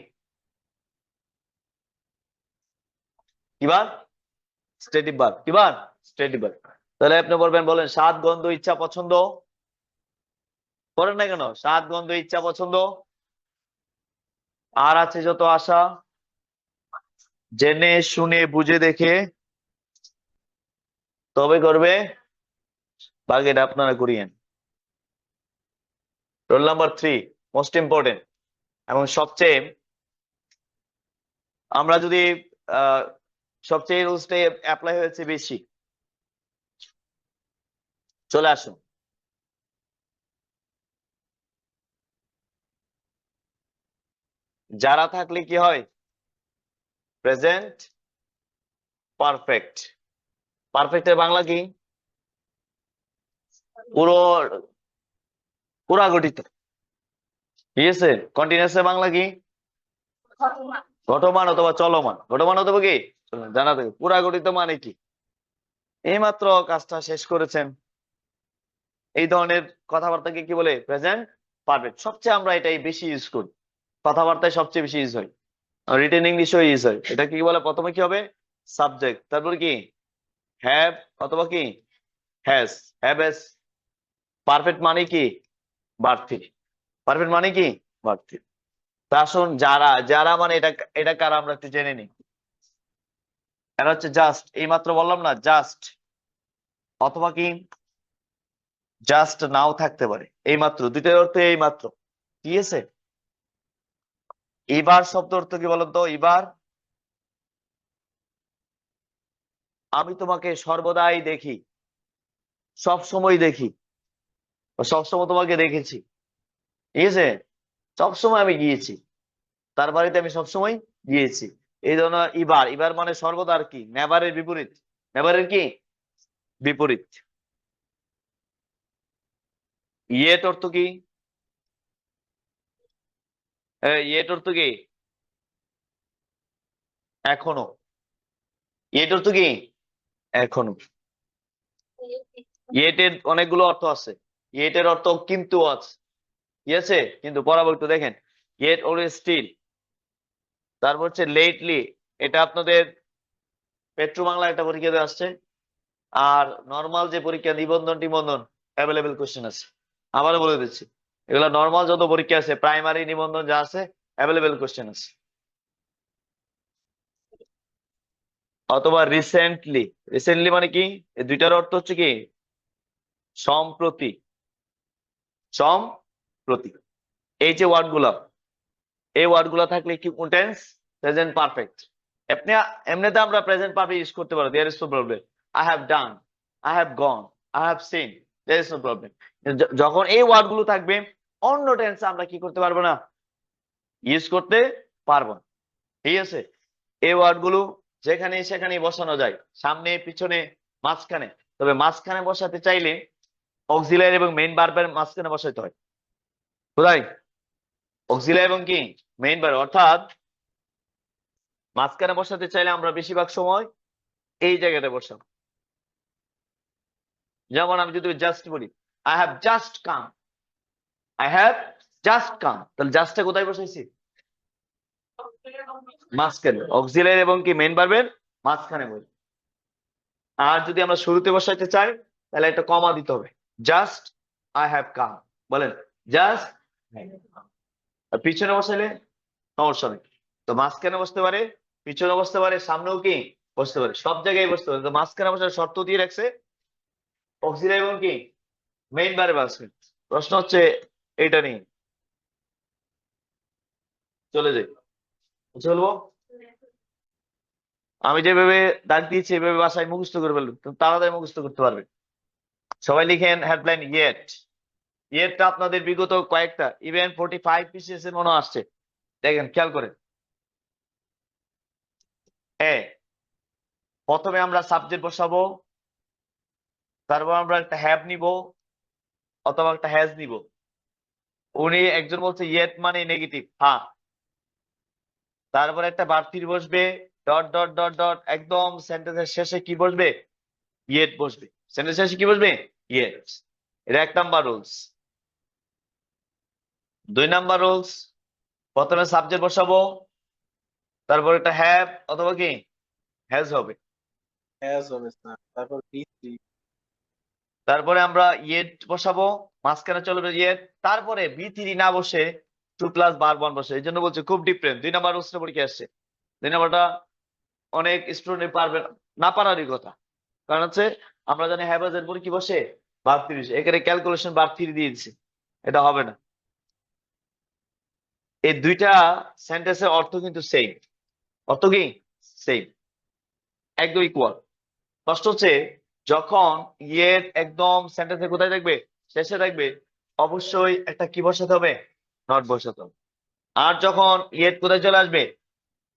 কিবার? Stative verb. কিবার? Stative verb. তাহলে আপনি বলবেন, বলেন স্বাদ গন্ধ ইচ্ছা পছন্দ করেন না কেন? স্বাদ গন্ধ ইচ্ছা পছন্দ। আর আছে যত আশা, জেনে শুনে বুঝে দেখে তবে করবে, বাকিটা আপনারা করিয়েন। রোল নাম্বার 3, মোস্ট ইম্পর্টেন্ট এবং সবচেয়ে, আমরা যদি আহ সবচেয়ে রুলসটাই অ্যাপ্লাই হয়েছে বেশি। চলে আসুন। যারা থাকলে কি হয়? Present perfect. পারফেক্টের বাংলা কি? পুরো, পুরা গঠিত। ঠিক আছে, কন্টিনিউয়াস বাংলা কি? ঘটমান অথবা চলমান। ঘটমান অথবা কি জানা থাকে। পুরা গঠিত মানে কি? এইমাত্র কাজটা শেষ করেছেন। এই ধরনের কথাবার্তাকে কি বলে? Present perfect. সবচেয়ে আমরা এটাই বেশি ইউজ করি, কথাবার্তায় সবচেয়ে বেশি ইউজ হয়, রিটেন ইংলিশও ইউজ হয়। এটা কি বলে? প্রথমে কি হবে? সাবজেক্ট, তারপর কি হ্যাভ অথবা কি হ্যাজ। Have has. পারফেক্ট মানে কি? বাড়তি। পারফেক্ট মানে কি? বাড়তি। তা আসুন, যারা, যারা মানে এটা, এটা কারা আমরা একটু জেনে নিই। এটা হচ্ছে জাস্ট, এইমাত্র বললাম না, জাস্ট অথবা কি জাস্ট নাও থাকতে পারে। এইমাত্র, দুইটার অর্থ এইমাত্র। ঠিক আছে, এবার শব্দ অর্থ কি বলতো? এবার আমি তোমাকে সর্বদাই দেখি, সব সময় দেখি, সবসময় তোমাকে দেখেছি। ঠিক আছে, সবসময় আমি গিয়েছি, তার বাড়িতে আমি সবসময় গিয়েছি। এই জন্য এবার, এবার মানে সর্বদা আর কি, নেভারের বিপরীত। নেভারের কি বিপরীত? ইয়েট অর্থ কি? ইয়েট অর্থ কি? এখনো। ইয়েট অর্থ কি? এখনো। ইয়েটের অনেকগুলো অর্থ আছে। ইয়েটের অর্থ কিন্তু আছে। ঠিক আছে, কিন্তু পরবর্তী দেখেন, ইয়েট ওর স্টিল। তারপর হচ্ছে লেটলি, এটা আপনাদের পেট্রো বাংলা একটা পরীক্ষা দিয়ে আসছে। আর নর্মাল যে পরীক্ষা, নিবন্ধন টিবন্ধন, অ্যাভেলেবেল কোশ্চেন আছে। আবারও বলে দিচ্ছি, এগুলো নর্মাল যত পরীক্ষা আছে, প্রাইমারি নিবন্ধন যা আছে, অ্যাভেলেবেল কোশ্চেন আছে। অথবা রিসেন্টলি। রিসেন্টলি মানে কি? এই দুইটার অর্থ হচ্ছে কি? সম্প্রতি। সম্প্রতি। এই যে ওয়ার্ড গুলা, এই ওয়ার্ড গুলা থাকলে কি টেন্স? Present perfect. আপনি এমনিতে আমরা প্রেজেন্ট পারফেক্ট ইউজ করতে পারো, there is no problem. I have done, I have gone, I have seen, there is no problem. যখন এই ওয়ার্ড গুলো থাকবে, অন্য টেন্সে আমরা কি করতে পারবো না? ইউজ করতে পারবো না। ঠিক আছে, এই ওয়ার্ড গুলো যেখানে সেখানে বসানো যায়, সামনে পিছনে মাঝখানে। তবে মাঝখানে বসাতে চাইলে অক্সিলারি এবং মেইন ভার্বের মাঝখানে বসাইতে হয়। কোথায়? অক্সিলারি এবং কি মেইন ভার্ব, অর্থাৎ মাঝখানে বসাতে চাইলে আমরা বেশিরভাগ সময় এই জায়গাতে বসাবো। যেমন আমি যদি জাস্ট বলি, I have just come, I have just come, তাহলে জাস্টটা কোথায় বসাইছি? মাঝখানে। অক্সিলারি এবং কি মেইন ভার্বের মাঝখানে বলি। আর যদি আমরা শুরুতে বসাইতে চাই, তাহলে একটা কমা দিতে হবে। জাস্ট আই হ্যাভ কাম, বলেন জাস্ট। আর পিছনে বসাইলে সমস্যা নেই। তো মাঝখানে বসতে পারে, পিছনে বসতে পারে, সামনেও কি বসতে পারে, সব জায়গায় বসতে পারে। তো মাঝখানে বসার শর্ত দিয়ে রাখছে অক্সিলারি এবং কি মেইন ভার্ব আছে। প্রশ্ন হচ্ছে এটা নিয়ে। চলে যাই, বুঝে বলবো। আমি যেভাবে দাগ দিয়েছি এভাবে বাসায় মুখস্থ করে ফেলবেন, তুমি তাড়াতাড়ি মুখস্থ করতে পারবে। সবাই লিখেন হেডলাইন ইয়েট। ইয়েটটা আপনাদের বিগত কয়েকটা ইভেন 45 পিসিএস এর মনে আসছে, দেখেন খেয়াল করে। প্রথমে আমরা সাবজেক্ট বসাবো, তারপর আমরা একটা হ্যাভ নিব অথবা একটা হ্যাজ নিব। উনি একজন বলছে ইয়েট মানে নেগেটিভ, হ্যাঁ। তারপর একটা ভার্ব থ্রি বসবে, ডট ডট ডট ডট, একদম সেন্টেন্সের শেষে কি বসবে? ইয়েট বসবে। সেন্টেন্সের শেষে কি বসবে? ইয়েট। এটা 1 নাম্বার রুলস। 2 নাম্বার রুলস, প্রথমে সাবজেক্ট বসাবো, তারপর একটা হ্যাভ অথবা কি হ্যাজ হবে। হ্যাজ হবে স্যার, তারপর বি3। তারপরে আমরা ইয়েট বসাবো, মাঝখানে চলবে ইয়েট, তারপরে বি থ্রি না বসে টু প্লাস বার ওয়ান বসে। এই জন্য বলছে খুব ডিফারেন্ট। 2 নাম্বার রুলসটা পরীক্ষা আসছে। 2 নাম্বারটা অনেক স্টুডেন্ট পারবে না, না পারারই কথা। কারণ হচ্ছে আমরা জানি হ্যাভাজ এর পরে কি বসে? বার থ্রি বসে। এখানে ক্যালকুলেশন বার থ্রি দিয়ে দিচ্ছে, এটা হবে না। এই দুইটা সেন্টেন্সের অর্থ কিন্তু সেম। অর্থ কি? সেম, একদম ইকুয়াল। কষ্ট হচ্ছে যখন ইয়ের একদম সেন্টেন্সে কোথায় থাকবে? শেষে থাকবে, অবশ্যই একটা কি বসাতে হবে? নট বসাতে হবে। আর যখন ইয়ের কোথায় চলে আসবে?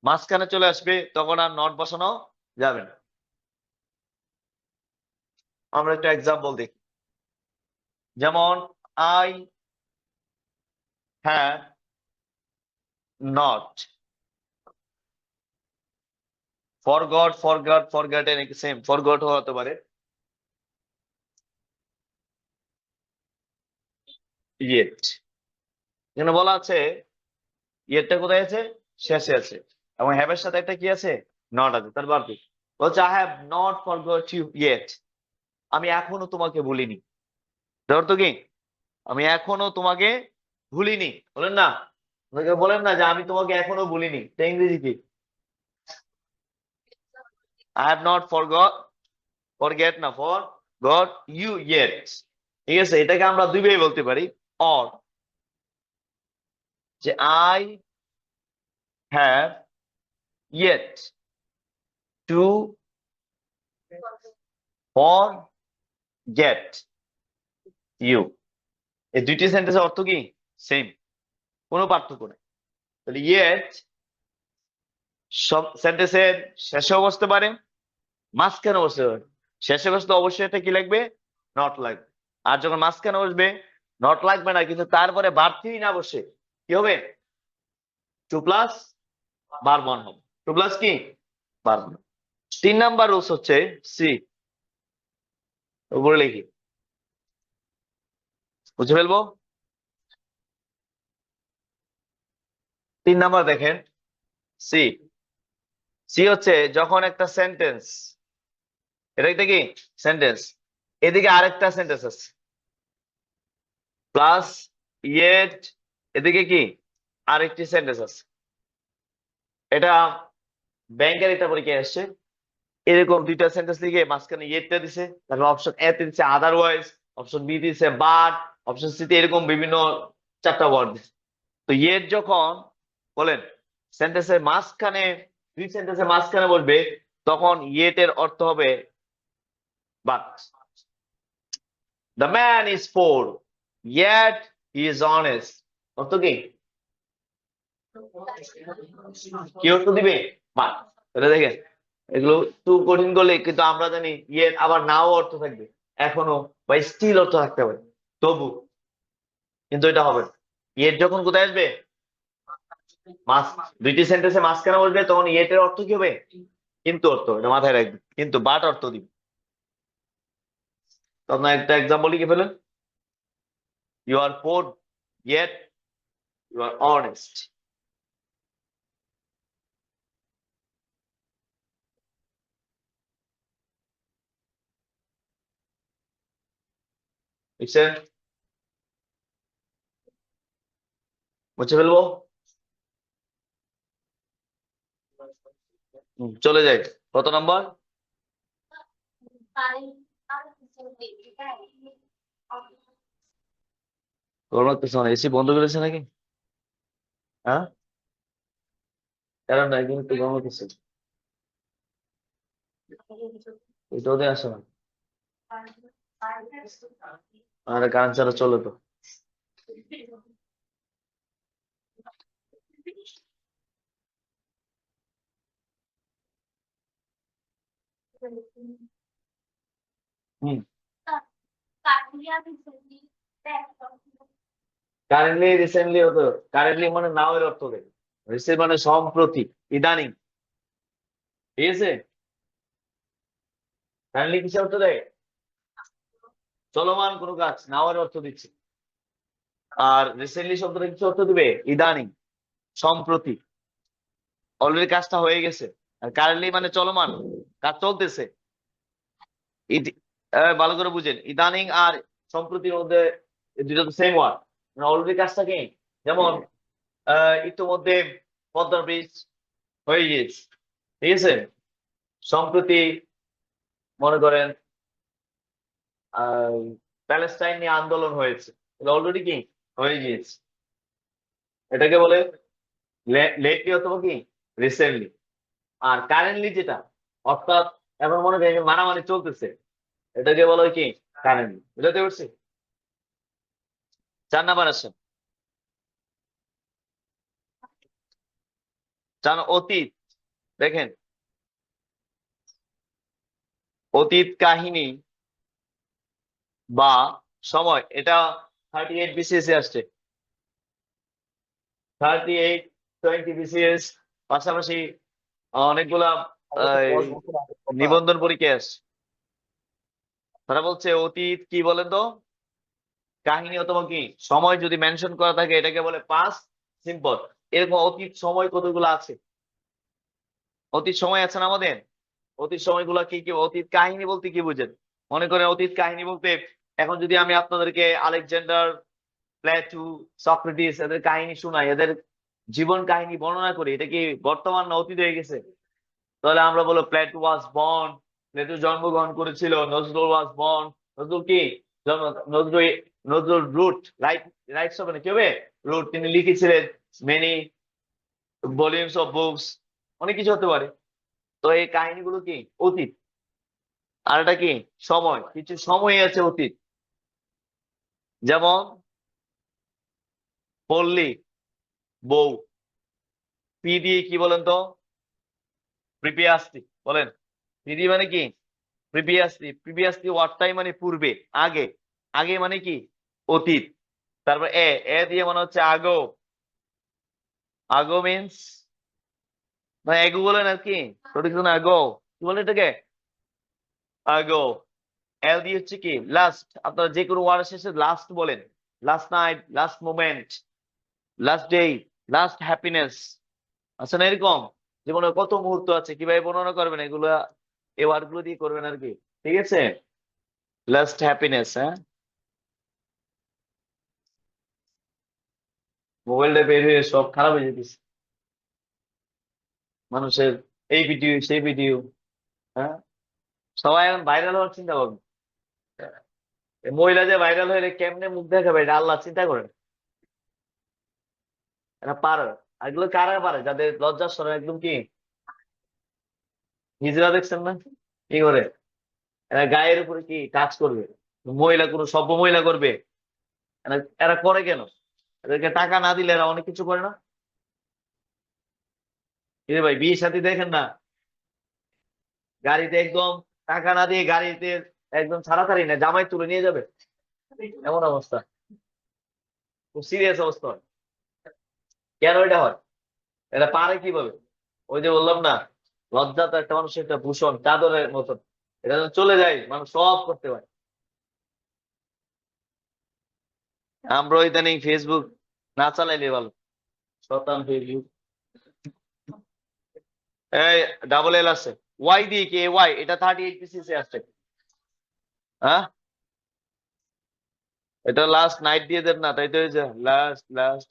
মাঝখানে চলে আসবে, তখন আর নট বসানো যাবে না। আমরা একটা এক্সাম্পল দেখি, যেমন I have not forgot. Forgotten same, forgot হতে পারে। ইয়েট, এখানে বলা আছে ইয়েটটা কোথায় আছে? শেষে আছে। এবং হ্যাভের সাথে একটা কি আছে? নট আছে। তার মানে কি বলছে? I have not forgot you yet, আমি এখনো তোমাকে ভুলিনি। তার অর্থ কি? আমি এখনো তোমাকে ভুলিনি। বলেন না, আপনাকে বলেন না যে আমি তোমাকে এখনো ভুলিনি, এটা ইংরেজি কি? I have not forgot, forget না, ফরগট ইউ ইয়েট। ঠিক আছে, এটাকে আমরা দুইভাবে বলতে পারি। অর, যে I have yet to forget you. এই দুইটি সেন্টেন্সের অর্থ কি? সেম, কোনো পার্থক্য নেই। তাহলে ইয়েট সব সেন্টেন্সের শেষেও বসতে পারে, মাঝখানে বসতে পারে। শেষে বসতে অবশ্যই এটা কি লাগবে? নট লাগবে। আর যখন মাঝখানে বসবে, নট লাগবে না, কিন্তু তারপরে বাড়তি না বসে কি হবে? টু প্লাস বার ওয়ান হবে। টু প্লাস কি? বার ওয়ান। 3 নাম্বার রুলস হচ্ছে সি, উপরে লিখি, বুঝে ফেলবো। 3 নাম্বার দেখেন, সি। সি হচ্ছে যখন একটা সেন্টেন্স, এটা একটা কি সেন্টেন্স, এদিকে আরেকটা সেন্টেন্স আছে প্লাস ইয়েট, এদিকে কি আরেকটি সেন্টেন্স আছে। এটা ব্যাংকের একটা পরীক্ষায় আসছে, এরকম দুইটা সেন্টেন্স লিখে মাঝখানে ইয়েটটা দিছে, তারপর অপশন এ তে দিছে আদারওয়াইজ, অপশন বি দিছে বাট, অপশন সি তে এরকম বিভিন্ন 4টা ওয়ার্ড দিছে। তো ইয়েট যখন বলেন সেন্টেন্সের মাঝখানে, দুই সেন্টেন্সের মাঝখানে বলবে, তখন ইয়েটের অর্থ হবে but. The man is poor yet he is honest. অর্থ কি? কি অর্থ দিবে? বাট। এটা দেখেন, এগুলো একটু কঠিন করলে কিন্তু আমরা জানি ইয়ে আবার নাও অর্থ থাকবে, এখনো বা স্টিল অর্থ থাকতে পারে, তবু কিন্তু এটা হবে না। ইয়ের যখন কোথায় আসবে? মাস, দুইটি সেন্টেন্সে মাঝখানে বসবে, তখন ইয়েটের অর্থ কি হবে? কিন্তু অর্থ, এটা মাথায় রাখবে, কিন্তু বাট অর্থ দিবে। তখন একটা এক্সাম্পল লিখে ফেলেন, you are poor yet you are honest. বুঝছেন? মুছে ফেলবো, চলে যাই। কত নাম্বার? গরম লাগতেছে মানে এসি বন্ধ করেছে নাকি? হ্যাঁ, কারণ না, কিন্তু গরম লাগতেছে। এটা ওদের আসে না। আর কারেন্ট ছাড়া চলে তো। হুম, কারেন্টলি রিসেন্টলি হতো। কারেন্টলি মানে নাও এর অর্থ দেয়। রিসেন্ট মানে সম্প্রতি, ইদানিং। ঠিক আছে, কারেন্টলি কিসের অর্থ দেয়? চলমান কোনো কাজ, নাও এর অর্থ দিচ্ছে। আর রিসেন্টলি শব্দটা কিছু অর্থ দিবে? ইদানিং, সম্প্রতি, অলরেডি কাজটা হয়ে গেছে। আর কারেন্টলি মানে চলমান, কাজ চলতেছে। ভালো করে বুঝেন, ইদানিং আর সম্প্রতির মধ্যে এই দুটো তো সেম ওয়ার্ড, মানে অলরেডি কাজটা কি। যেমন ইতিমধ্যে পদ্মা ব্রিজ হয়ে গিয়েছে, ঠিক আছে। সম্প্রতি মনে করেন আহ প্যালেস্টাইন নিয়ে আন্দোলন হয়েছে, অলরেডি কি হয়ে গিয়েছে। এটাকে বলে লেটলি অথবা কি রিসেন্টলি। আর কারেন্টলি যেটা, অর্থাৎ এখন মনে করেন মারামারি চলতেছে, এটাকে বলা হয় কি কারেন্টলি। বুঝতে পারছি? 4 নাম্বার আসেন। অতীত। দেখেন, অতীত কাহিনী বা সময়, এটা 38 BCS এ আসছে। 38, 20 BCS, পাশাপাশি অনেকগুলা অবশ্য আহ, 10 বছর আগের কথা। নিবন্ধন পরীক্ষায় আসছে। তারা বলছে অতীত কি বলেন তো, কাহিনী অথবা কি সময় যদি মেনশন করা থাকে এটাকে বলে পাস্ট সিম্পল। এরকম অতীত সময় কতগুলো আছে? অতীত সময় আছে না আমাদের? অতীত সময়গুলো কি কি? অতীত কাহিনী বলতে কি বুঝেন? মনে করেন অতীত কাহিনী বলতে, এখন যদি আমি আপনাদেরকে আলেকজান্ডার, প্লেটো, সক্রেটিস এদের কাহিনী শোনাই, এদের জীবন কাহিনী বর্ণনা করি, এটা কি বর্তমান না অতীত হয়ে গেছে? তাহলে আমরা বলবো প্লেটো ওয়াজ বর্ন, প্লেটো জন্মগ্রহণ করেছিল। নজরুল ওয়াজ বর্ন, নজরুল কি জন্ম, নজরুল, নজরুল রুট, রাইটস হবে না কি হবে, রুট, তিনি লিখেছিলেন মেনি ভলিউমস অফ বুকস, অনেক কিছু হতে পারে। তো এই কাহিনীগুলো কি অতীত। আর এটা কি সময়, কিছু সময় আছে অতীত। যেমন পল্লী, বউ, পি দিয়ে কি বলেন তো? প্রিপিয়াসলি বলেন। পি দিয়ে মানে কি? প্রিভিয়াসলি। প্রিভিয়াসলি ওয়ার্ডটাই মানে পূর্বে, আগে। আগে মানে কি অতীত। তারপর এ, এ দিয়ে মানে হচ্ছে আগো। আগো মিন্স মানে এগো বলেন আর কি, সঠিক না আগো, কি বলে এটাকে? আগো। এল দিয়ে হচ্ছে কি লাস্ট। আপনারা যে কোনো ওয়ার্ড শেষে লাস্ট বলেন। Last night, last moment, last day, last happiness. আচ্ছা না এরকম জীবনে কত মুহূর্ত আছে, কিভাবে বর্ণনা করবেন এগুলা? এই ওয়ার্ড গুলো দিয়ে করবেন আর কি, ঠিক আছে। লাস্ট হ্যাপিনেস, হ্যাঁ। মোবাইলটা বের হয়ে সব খারাপ হয়ে যেতেছে মানুষের, এই ভিডিও সেই ভিডিও, হ্যাঁ। সবাই এখন ভাইরাল হওয়ার চিন্তা ভাবনা। এই মহিলা যে ভাইরাল হয়ে কেমনে মুখ দেখাবে, এটা আল্লাহ চিন্তা করেন। এরা পারে। আর এগুলো কারা পারে? যাদের লজ্জা শরম একদম কি হিজড়া, দেখছেন না কি করে? এরা গায়ের উপরে কি কাজ করবে? মহিলা কোনো সভ্য মহিলা করবে? এরা এরা করে কেন? এদেরকে টাকা না দিলে এরা অনেক কিছু করে না। এই যে ভাই বিয়ে সাথী দেখেন না, গাড়িতে একদম টাকা না দিয়ে গাড়িতে একদম ছাড়াছাড়ি না, জামাই তুলে নিয়ে যাবে, এমন অবস্থা। খুব সিরিয়াস অবস্থা হয়। কেন এটা হয়? এটা পারে কিভাবে? ওই যে বললাম না, লজ্জা তো একটা মানুষের একটা ভূষণ, চাদরের মতন। এটা যখন চলে যায় মানুষ সব করতে পারে। আমরা ইদানিং ফেসবুক না চালাইলে ভালো। শতান ফেসবুক। এই ডাবল এল আছে, ওয়াই দিয়ে কি ওয়াই, এটা 38 BCS এ আসছে। হ্যাঁ, এটা লাস্ট নাইট দিয়ে দেন না, তাই তো হয়ে যায় লাস্ট লাস্ট,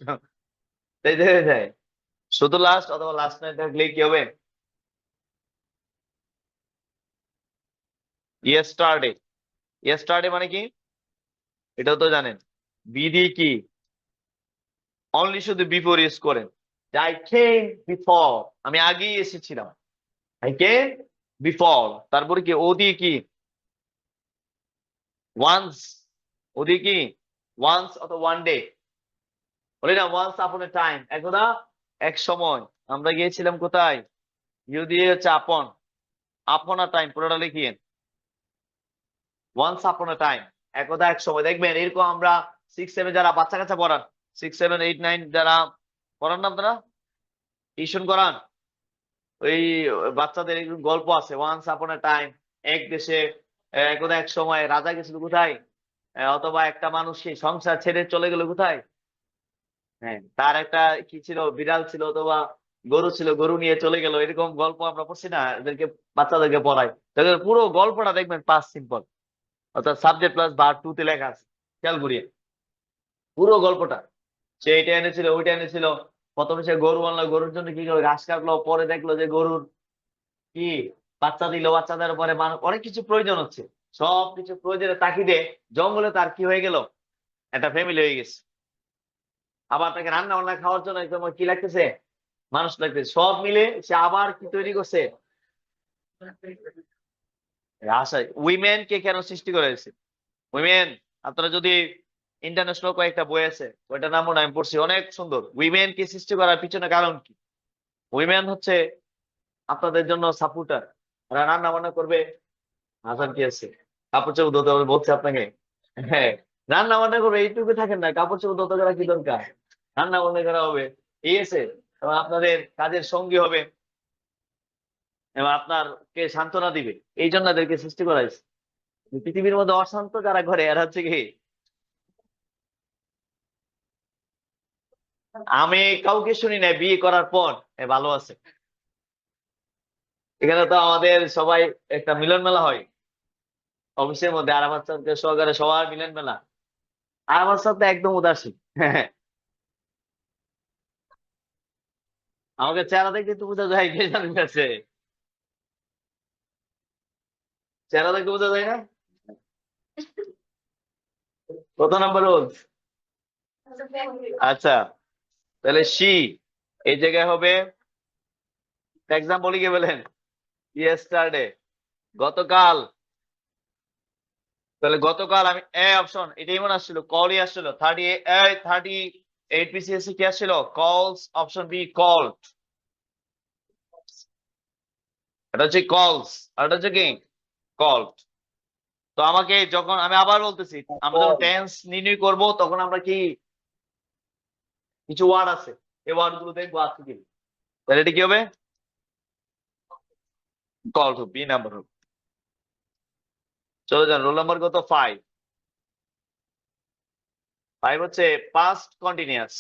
তাই তো হয়ে যায়। শুধু লাস্ট অথবা লাস্ট নাইট থাকলে কি হবে? ইয়েস্টারডে। ইয়েস্টারডে মানে কি? এটাও তো জানেন। বি দিয়ে কি অনলি শুধু বিফোর ইউজ করেন। আই কেম বিফোর, আমি আগেই এসেছিলাম। আই কেম বিফোর, তারপরে কি ও দিয়ে কি ওয়ান্স, ও দিয়ে কি ওয়ান্স অথবা ওয়ান ডে, বলি না ওয়ান্স আপন এ টাইম, একদা এক সময়। আমরা গিয়েছিলাম কোথায়, ইউ দিয়ে হচ্ছে আপন, আপন আ টাইম পুরোটা লিখিয়ে ওয়ান্স আপন এ টাইম, একদা এক সময়। দেখবেন এরকম আমরা 6 7 যারা বাচ্চা কাচ্চা পড়ান, 6 7 8 9 যারা পড়ান না আপনারা, টিউশন করান, ওই বাচ্চাদের এরকম গল্প আছে, ওয়ান্স আপন এ টাইম, এক দেশে একদা এক সময় রাজা গেছিল কোথায়, অথবা একটা মানুষ সেই সংসার ছেড়ে চলে গেল কোথায়, হ্যাঁ তার একটা কি ছিল, বিড়াল ছিল অথবা গরু ছিল, গরু নিয়ে চলে গেল, এরকম গল্প আমরা পড়ছি না, এদেরকে বাচ্চাদেরকে পড়াই। তাদের পুরো গল্পটা দেখবেন পাঁচ সিম্পল, অর্থাৎ সাবজেক্ট প্লাস ভার্ব টু তে লেখা আছে, খেয়াল করিয়ে পুরো গল্পটা। সে এটা এনেছিল ওইটা এনেছিল, প্রথমে সে গরু আনলো, গরুর জন্য কি করে ঘাস কাটলো, পরে দেখলো যে গরুর কি বাচ্চা দিল, বাচ্চা দেওয়ার পরে মানুষ অনেক কিছু প্রয়োজন হচ্ছে, সব কিছু প্রয়োজনের তাগিদে জঙ্গলে তার কি হয়ে গেল, একটা ফ্যামিলি হয়ে গেছে। আবার তাকে রান্না বান্না খাওয়ার জন্য একদম কি লাগতেছে, মানুষ লাগতেছে, সব মিলে সে আবার কি তৈরি করছে, আশা। উইমেন কে কেন সৃষ্টি করেছে, উইমেন, আপনারা যদি ইন্টারন্যাশনাল কয়েকটা বই আছে, ওইটার নামও আমি পড়ছি, অনেক সুন্দর। উইমেন কে সৃষ্টি করার পিছনে কারণ কি, উইমেন হচ্ছে আপনাদের জন্য সাপোর্টার, রান্না বান্না করবে, হাসান কি আছে, কাপড় চোপড় ধুতে হবে বলছে আপনাকে, হ্যাঁ রান্না বান্না করবে, এইটুকু থাকেন না, কাপড় চোপড় ধুতে করা কি দরকার, রান্না বান্না করা হবে, ঠিক আছে, এবং আপনাদের কাজের সঙ্গী হবে, এবং আপনারকে সান্ত্বনা দিবে, এই জন্য এদেরকে সৃষ্টি করা হয়েছে। পৃথিবীর মধ্যে অশান্ত যারা ঘরে এরা হচ্ছে কি, আমি কাউকে শুনি না বিয়ে করার পর ভালো আছে। এখানে তো আমাদের সবাই একটা মিলন মেলা হয় অফিসের মধ্যে, আরাফাত স্যারকে সহকারে সবার মিলন মেলা, আরাফাত স্যার তো একদম উদাসীন আমাকে চেহারা দেখে তো বোঝা যায় কে জানে কাছে, চেহারা দেখে বোঝা যায় না, কত নাম্বার রোল। আচ্ছা, তাহলে সি এই জায়গায় হবে, এক্সাম্পল কি বলেন, ইয়েস্টারডে, গতকাল। তাহলে গতকাল আমি এ অপশন এটাই মনে আসছিল, কলই আসছিল, 38 পিসিএসসি কি আসছিল, কলস, অপশন বি কল, এটা হচ্ছে কলস, আর এটা হচ্ছে কি কল। তো আমাকে যখন আমি আবার বলতেছি, আমরা যখন টেন্স নির্ণয় করব তখন আমরা কি কিছু ওয়ার্ড আছে, এই ওয়ার্ড গুলো দেখবো আছে কি, তাহলে এটা কি হবে, কল টু বি নাম্বার হবে। চলে যান, রোল নাম্বার কত, 5। 5 হচ্ছে past continuous.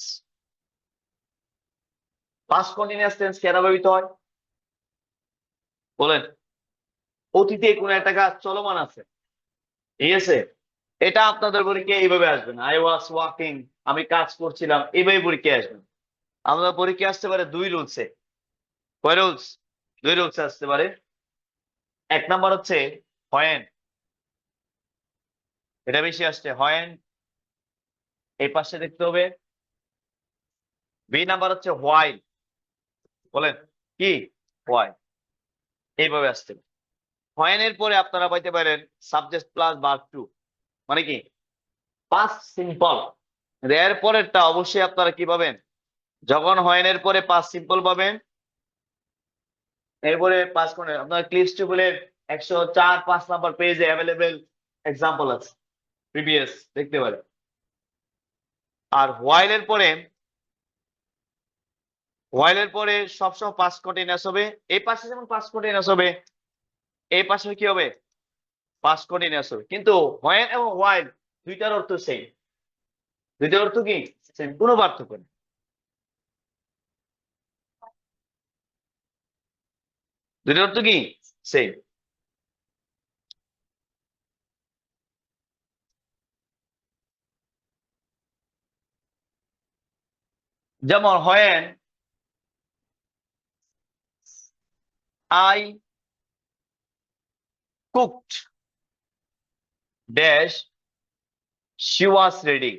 Past continuous tense কেন ব্যবহৃত হয় বলেন, অতীতে কোন একটা কাজ চলমান আছে, ঠিক আছে, এটা আপনাদের পরীক্ষায় এইভাবে আসবে না, আই ওয়াজ ওয়াকিং, আমি কাজ করছিলাম, এইভাবে পরীক্ষায় আসবে না। আমাদের পরীক্ষা আসতে পারে দুই রুলসে, কয় রুলস, দুই রুলসে আসতে পারে। এক নাম্বার হচ্ছে হয়েন, এটা বেশি আসছে হয়েন, এই পাশে দেখতে হবে। বি নাম্বার হচ্ছে হোয়াইল, বলেন কি হোয়াই, এইভাবে আসতে পারে। হোয়েন এর পরে আপনারা পাইতে পারেন সাবজেক্ট প্লাস ভার্ব টু, মানে কি পাস্ট সিম্পল। এর পরেরটা অবশ্যই আপনারা কি পাবেন, যখন হোয়েন এর পরে পাস্ট সিম্পল পাবেন, এরপরে পাস করে আপনার ক্লিপস টেবিলের 104 5 নাম্বার পেজে অ্যাভেলেবেল এক্সাম্পল আছে, প্রিভিয়াস দেখতে পারেন। আর হোয়াইল এর পরে সবসময় পাস্ট কন্টিনিউয়াস হবে, এই পাশে যেমন পাস্ট কন্টিনিউয়াস হবে, এই পাশে কি হবে, পাস্ট কন্টিনিউয়াস হবে। কিন্তু হোয়েন এবং হোয়াইল দুইটার অর্থ সেম, দুইটার অর্থ কি সেম, কোনো পার্থক্য নেই, দুইটার অর্থ কি সেম। যেমন when I cooked dash she was ready,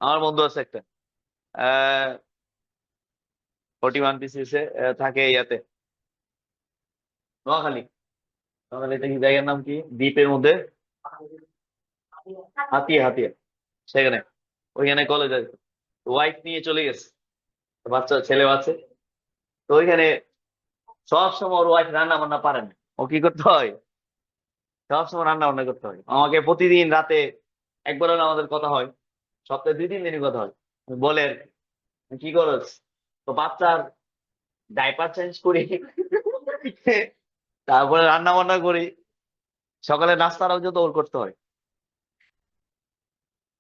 আমার বন্ধু আছে একটা 41 পিসিসে থাকে ইয়াতে, নোয়াখালী। নোয়াখালী এটা কি জায়গার নাম কি, দ্বীপের মধ্যে, হাতিয়া হাতিয়া, সেখানে ওইখানে কলেজ আছে। ওয়াইফ নিয়ে চলে গেছে, বাচ্চা ছেলেও আছে। তো ওইখানে সব সময় ওর ওয়াইফ রান্না বান্না পারে না। ও কি করতে হয়, সবসময় রান্না বান্না করতে হয় আমাকে প্রতিদিন রাতে। একবার হলে আমাদের কথা হয়, সপ্তাহে 2-3 দিনই কথা হয়। বলে কি করস, তো বাচ্চার ডাইপার চেঞ্জ করি, তারপরে রান্না বান্না করি, সকালে নাস্তাটাও যত ওর করতে হয়,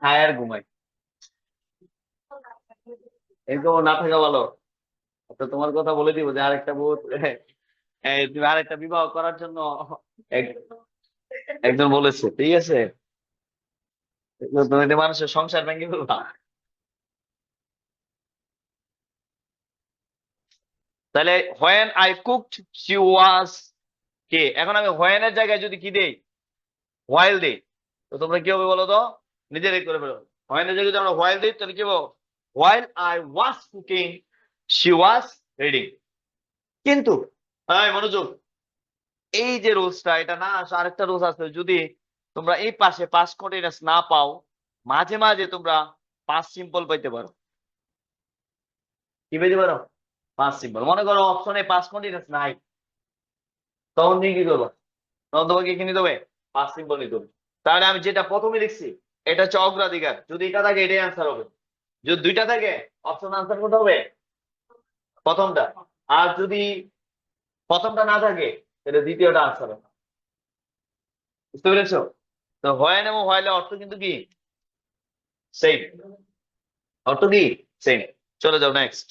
খায় আর ঘুমাই। এরকম না থাকা ভালো। তো তোমার কথা বলে দিব যে আরেকটা বউ, তুমি আরেকটা বিবাহ করার জন্য এক- একজন বলেছে, ঠিক আছে? তুমি তো মানুষের সংসার ভেঙে ফেলবা। তাহলে when I cooked she was কে, এখন আমি হোয়েন এর জায়গায় যদি কি দেই, হোয়াইল দেই, তো তোমরা কি হবে বলো তো, নিজেরাই করে ফেলো। হোয়েন এর জায়গায় যদি আমরা হোয়াইল দিই তাহলে কি বলবো, while I was cooking she was reading. কিন্তু মনোযোগ, এই যে রুলসটা এটা না, আরেকটা রুলস আছে, যদি তোমরা এই পাশে পাস কন্টিনিউয়াস না পাও, মাঝে মাঝে তোমরা পাস সিম্পল পাইতে পারো। কি পেতে পারো, পাস সিম্পল। মনে করো অপশনে পাস কন্টিনিউয়াস নাই, তখন তুমি কি করবো, তখন তোমাকে কি নিতে হবে, পাস সিম্পল নিতে হবে। তাহলে আমি যেটা প্রথমে লিখছি এটা হচ্ছে অগ্রাধিকার, যদি এটা থাকে এটাই আনসার হবে। যদি দুইটা থাকে অপশন আনসার করতে হবে প্রথমটা, আর যদি প্রথমটা না থাকে তাহলে দ্বিতীয়টা আনসার হবে। বুঝতে পেরেছো? তো হোয়েন এবং হোয়াইলের অর্থ কিন্তু কি সেম, অর্থ কি সেম। চলে যাও নেক্সট,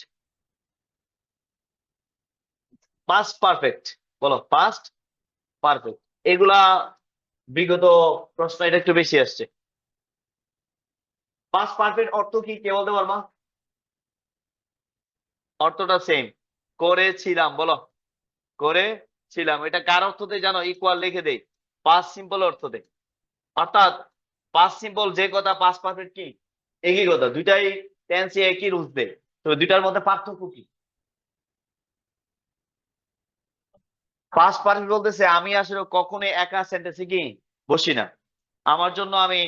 পাস্ট পারফেক্ট। বলো পাস্ট পারফেক্ট। এগুলা বিগত প্রশ্ন এটা একটু বেশি আসছে। পাস্ট পারফেক্ট অর্থ কি কে বলতে পারবা? অর্থটা সেম, করেছিলাম। বলো করেছিলাম, এটা কার অর্থতে জানো, ইকুয়াল লিখে দেই, পাস্ট সিম্পল অর্থতে। অর্থাৎ পাস্ট সিম্পল যে কথা, পাস্ট পারফেক্ট কি একই কথা, দুইটাই টেন্সে একই রুলস দেয়। তো দুইটার মধ্যে পার্থক্য কি? পাস্ট পারফেক্ট বলতেছে আমি আসলে কখনোই একা সেন্টেন্সে কি বসি না। আমার জন্য আমি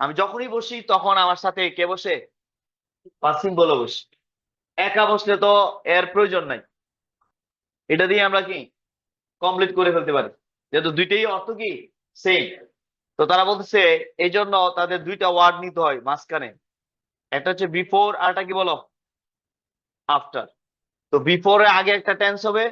আমি যখনই বসি তখন আমার সাথে কে বসে, পাস্ট সিম্পল বসে। একা বসলে তো এর প্রয়োজন নাই, এটা দিয়ে আমরা কি কমপ্লিট করে ফেলতে পারি, যেহেতু দুইটাই অর্থ কি সেম। তো তারা বলতেছে এই জন্য তাদের দুইটা ওয়ার্ড নিতে হয় মাঝখানে, একটা হচ্ছে বিফোর আর একটা কি বলো, আফটার। তো বিফোর এর আগে একটা টেন্স হবে,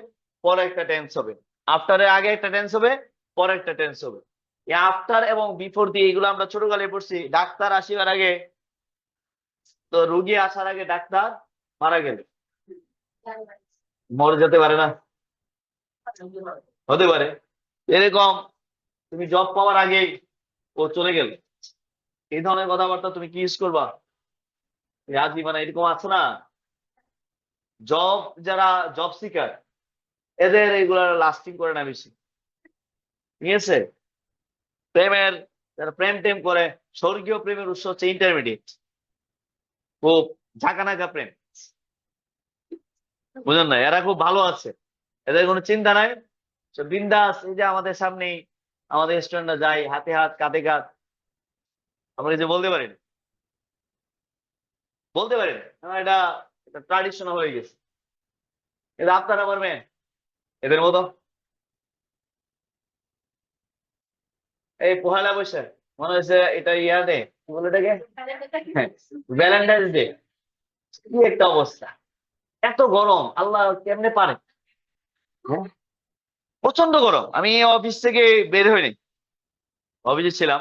পরে একটা টেন্স হবে। আফটার এর আগে একটা টেন্স হবে, পরে একটা টেন্স হবে। এই আফটার এবং বিফোর দিয়ে এগুলো আমরা ছোটকালে পড়ছি, ডাক্তার আসিবার আগে, তো রুগী আসার আগে ডাক্তার মারা গেলে, মরে যেতে পারে না, হতে পারে এরকম। তুমি জব পাওয়ার আগেই ও চলে গেল, এই ধরনের কথাবার্তা তুমি কি ইউজ করবা? রাজি মানে এরকম আছে না, জব, যারা জব সিকার এদের এগুলা লাস্টিং করে না বেশি, ঠিক আছে? প্রেমের, যারা প্রেম টেম করে, স্বর্গীয় প্রেমের উৎস হচ্ছে ইন্টারমিডিয়েট, খুব ঝাঁকানাকা প্রেম, বুঝলেন না? এরা খুব ভালো আছে, এদের কোনো চিন্তা নাই, সব বিন্দাস। এই যে আমাদের সামনেই আমাদের স্টুডেন্টরা যায় হাতে হাত কাঁধে কাঁধ, আমরা এই যে বলতে পারি না, কারণ এটা ট্রাডিশনাল হয়ে গেছে। কিন্তু আপনারা পারবেন এদের মতো, এই পহেলা বৈশাখ মনে হচ্ছে এটা ইয়া ডে, কি বলে এটাকে, ভ্যালেন্টাইন্স ডে, কি একটা অবস্থা, এত গরম আল্লাহ কেমনে পারে, হ্যাঁ? প্রচন্ড গরম। আমি অফিস থেকে বের হইনি, অফিসে ছিলাম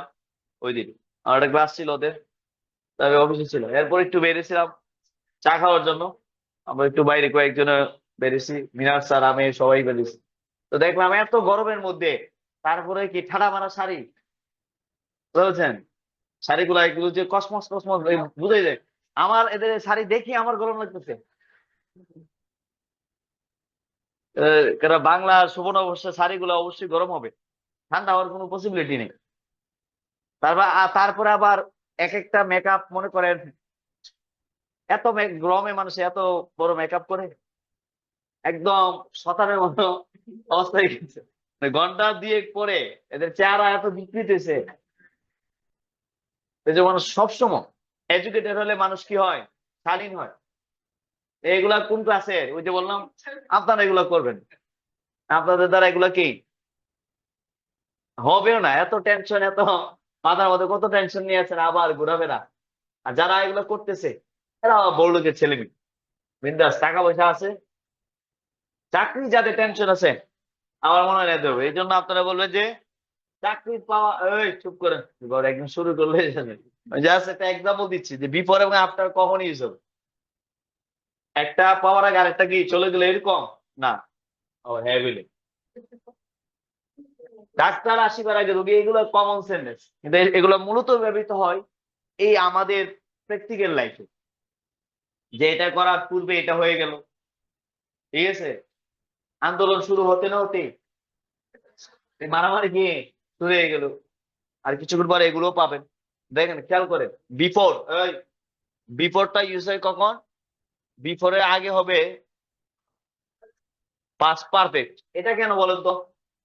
ওই দিন, আমার একটা ক্লাস ছিল ওদের, তবে অফিসে ছিল। এরপর একটু বেরিয়েছিলাম চা খাওয়ার জন্য, আমরা একটু বাইরে কয়েকজন বেরিয়েছি, মিনার স্যার আমি সবাই বেরিয়েছি। তো দেখলাম এত গরমের মধ্যে তারপরে কি ঠাডা মারা শাড়ি, বুঝেছেন? শাড়িগুলা এগুলো যে কসমস কসমস বুঝাই যায়। আমার এদের শাড়ি দেখি আমার গরম লাগতেছে। কারণ বাংলার সুবর্ণ অবস্থায় শাড়িগুলো অবশ্যই গরম হবে, ঠান্ডা হওয়ার কোনো পসিবিলিটি নেই। তারপরে আবার এক একটা মেকআপ মনে করেন এত গ্রামে মানুষ এত বড় মেকআপ করে, একদম শতানের মতো অবস্থা হয়ে গেছে। মানে ঘন্টা দিয়ে পরে এদের চেহারা এত বিকৃত হয়েছে। এই যে মানুষ সবসময় এডুকেটেড হলে মানুষ কি হয়, শালীন হয়। এগুলা কোন ক্লাসের? ওই যে বললাম আপনারা এগুলা করবেন, আপনাদের দ্বারা এগুলা কি হবেও না। এত টেনশন, এত মাথার মধ্যে কত টেনশন নিয়ে আছেন, আবার ঘোরাফেরা। আর যারা এগুলো করতেছে এরা বড় লোকের ছেলে মেয়ে, বিন্দাস টাকা পয়সা আছে, চাকরি যাদের টেনশন আছে আমার মনে হয় না দেবে। এই জন্য আপনারা বলবেন যে চাকরি পাওয়া, এই চুপ করেন, এবার একদম শুরু করলে জাস্ট একটা এক্সাম্পল দিচ্ছি যে বিফোর এবং আফটার কখন ইউজ হবে। একটা পাওয়ার আগে আরেকটা কি চলে গেলে এরকম না। ও হ্যাঁ বলে ডাক্তার আসিবার আগে রোগী, এগুলো কমন সেন্স, কিন্তু এগুলো মূলত ব্যবহৃত হয় এই আমাদের প্র্যাকটিক্যাল লাইফে, যে এটা করার পূর্বে এটা হয়ে গেল, ঠিক আছে, আন্দোলন শুরু হতে না হতে এই মারামারি গিয়ে শুরু হয়ে গেল, আর কিছুক্ষণ পরে এগুলো পাবেন। দেখেন খেয়াল করে, বিফোর, এই বিফোরটা ইউজ হয় কখন? বিফোরের আগে হবে পাস্ট পারফেক্ট। এটা কেন বলেন তো?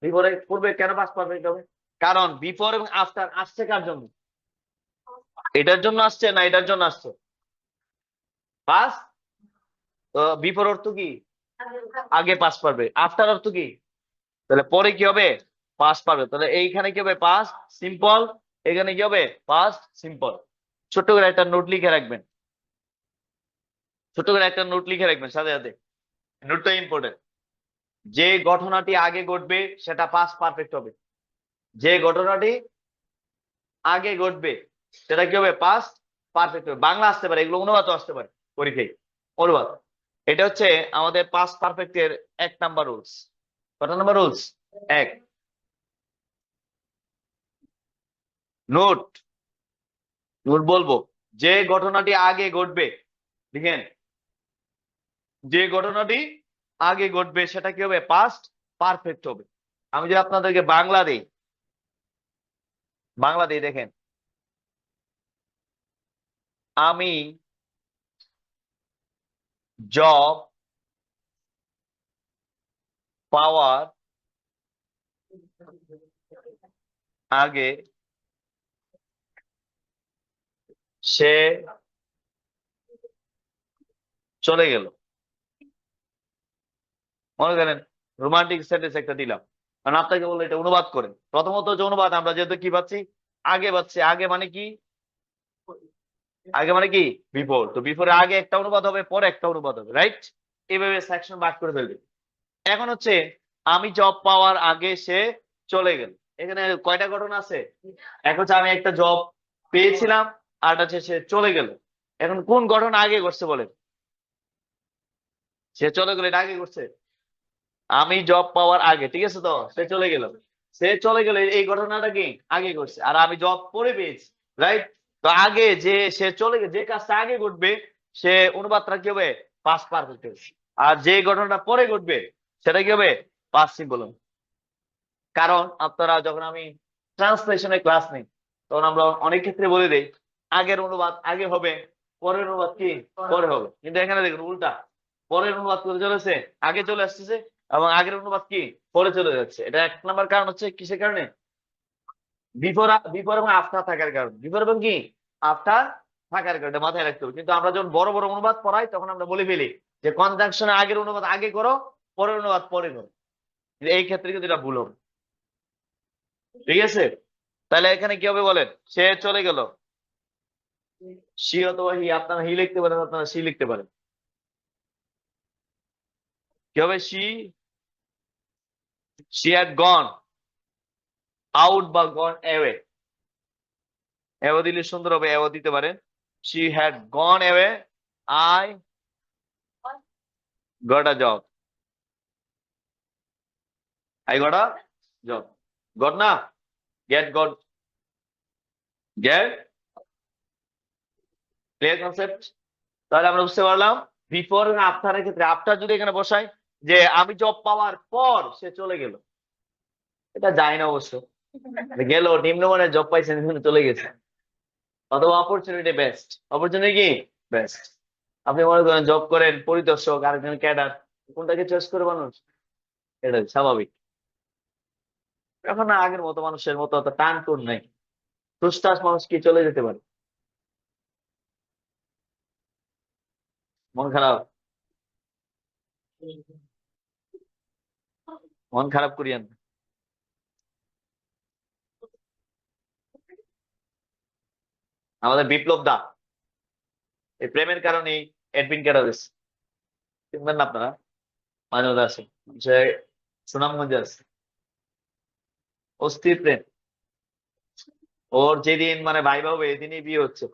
বিফোরের পূর্বে কেন পাস্ট পারফেক্ট হবে? কারণ বিফোর এবং আফটার আসছে কার জন্য? এটার জন্য আসছে না এটার জন্য আসছে? পাস্ট। তো বিফোর অর্থ কি? আগে পাস্ট পারবে। আফটার অর্থ কি? তাহলে পরে কি হবে? পাস্ট পারবে। তাহলে এইখানে কি হবে? Past simple. এখানে কি হবে? Past simple. ছোট করে একটা নোট লিখে রাখবেন, ছোট করে একটা নোট লিখে রাখবেন সাথে সাথে, নোটটা ইম্পর্টেন্ট। যে ঘটনাটি আগে ঘটবে সেটা পাস্ট পারফেক্ট হবে। যে ঘটনাটি আগে ঘটবে সেটা কি হবে? পাস্ট পারফেক্ট হবে। বাংলা আসতে পারে, এগুলো অনুবাদও আসতে পারে পরীক্ষায়, অনুবাদ। এটা হচ্ছে আমাদের পাস্ট পারফেক্টের 1 নাম্বার রুলস। কত নাম্বার রুলস? 1। নোট, নোট বলবো, যে ঘটনাটি আগে ঘটবে, লিখেন, যে ঘটনাটি আগে ঘটবে সেটা কি হবে? পাস্ট পারফেক্ট হবে। আমি যদি আপনাদেরকে বাংলা দিই, বাংলা দিই দেখেন, আমি জব পাওয়ার আগে সে চলে গেল। মনে করেন রোমান্টিক সেন্টেন্স একটা দিলাম, কারণ আপনাকে বললো এটা অনুবাদ করেন। প্রথমত যে অনুবাদ আমরা যেহেতু কি পাচ্ছি, আগে পাচ্ছি। আগে মানে কি? আগে মানে কি? বিফোর। তো বিফোরের আগে একটা অনুবাদ হবে, পরে একটা অনুবাদ হবে, রাইট? এইভাবে সেকশন ভাগ করে ফেলবে। এখন হচ্ছে আমি জব পাওয়ার আগে সে চলে গেল। এখানে কয়টা ঘটনা আছে? এক হচ্ছে আমি একটা জব পেয়েছিলাম, আর একটা হচ্ছে সে চলে গেল। এখন কোন ঘটনা আগে ঘটছে বলেন? সে চলে গেল এটা আগে ঘটছে। আমি জব পাওয়ার আগে, ঠিক আছে, তো সে চলে গেল, সে চলে গেলে এই ঘটনাটা কি আগে ঘটছে, আর আমি জব পরে পেয়েছি, রাইট? তো আগে যে সে চলে গেছে, যে কাজটা আগে ঘটবে সে অনুবাদটা কি হবে? পাস্ট পারফেক্ট হবে। আর যে ঘটনাটা পরে ঘটবে সেটা কি হবে? পাস্ট সিম্পল হবে। কারণ আপনারা যখন আমি ট্রান্সলেশনের ক্লাস নিই তখন আমরা অনেক ক্ষেত্রে বলে দেই আগের অনুবাদ আগে হবে, পরের অনুবাদ কি পরে হবে। কিন্তু এখানে দেখুন উল্টা, পরের অনুবাদ করে চলেছে আগে চলে আসতেছে, এবং আগের অনুবাদ কি পরে চলে যাচ্ছে। এটা 1 নাম্বার কারণ হচ্ছে কিসের কারণে? বিফোর, বিফোর এবং আফটার থাকার কারণে। বিফোর এবং কি আফটার থাকার কারণে মাথায় রাখতে হবে। কিন্তু আমরা যখন বড় বড় অনুবাদ পড়াই তখন আমরা বলে ফেলি যে কনজাংশনে আগের অনুবাদ আগে করো, পরের অনুবাদ পরে করো। কিন্তু এই ক্ষেত্রে কিন্তু এটা ভুল হবে, ঠিক আছে? তাহলে এখানে কি হবে বলেন? সে চলে গেল, সি অথবা হি, আপনারা হি লিখতে পারেন, আপনারা সি লিখতে পারেন। কি হবে? She, she had gone out বা গন অ্যাওয়ে। অ্যাওয়ে দিলে সুন্দর হবে, অ্যাওয়ে দিতে পারেন। She had gone away, I got a job. I got a job. Got না, get, got, get. Clear concept? তাহলে আমরা বুঝতে পারলাম বিফোর এবং আফটারের ক্ষেত্রে আফটার যদি এখানে বসাই যে আমি জব পাওয়ার পর সে চলে গেল, এটা যায় না অবশ্য। গেল নিম্নমানের জব পাইছেন, চলে গেছে। অথবা অপরচুনিটি বেস্ট। অপরচুনিটি কি বেস্ট। আপনি মনে করেন জব করেন পরিদর্শক, আরেকজন ক্যাডার, কোনটাকে চয়েস করে মানুষ? এটা স্বাভাবিক। এখন না আগের মতো মানুষের মতো অত টান টুন নাই, টুসটাস মানুষ কি চলে যেতে পারে। মন খারাপ, মন খারাপ করিয়েন না। আমাদের বিপ্লব দা এই প্রেমের কারণেই এডমিন ক্যাডার হয়েছে, চিনবেন না আপনারা? মাঝে মাঝে আছে, সে সুনামগঞ্জে আছে, অস্থির প্রেম। ওর যেদিন মানে ভাইবা হবে এদিনই বিয়ে হচ্ছে।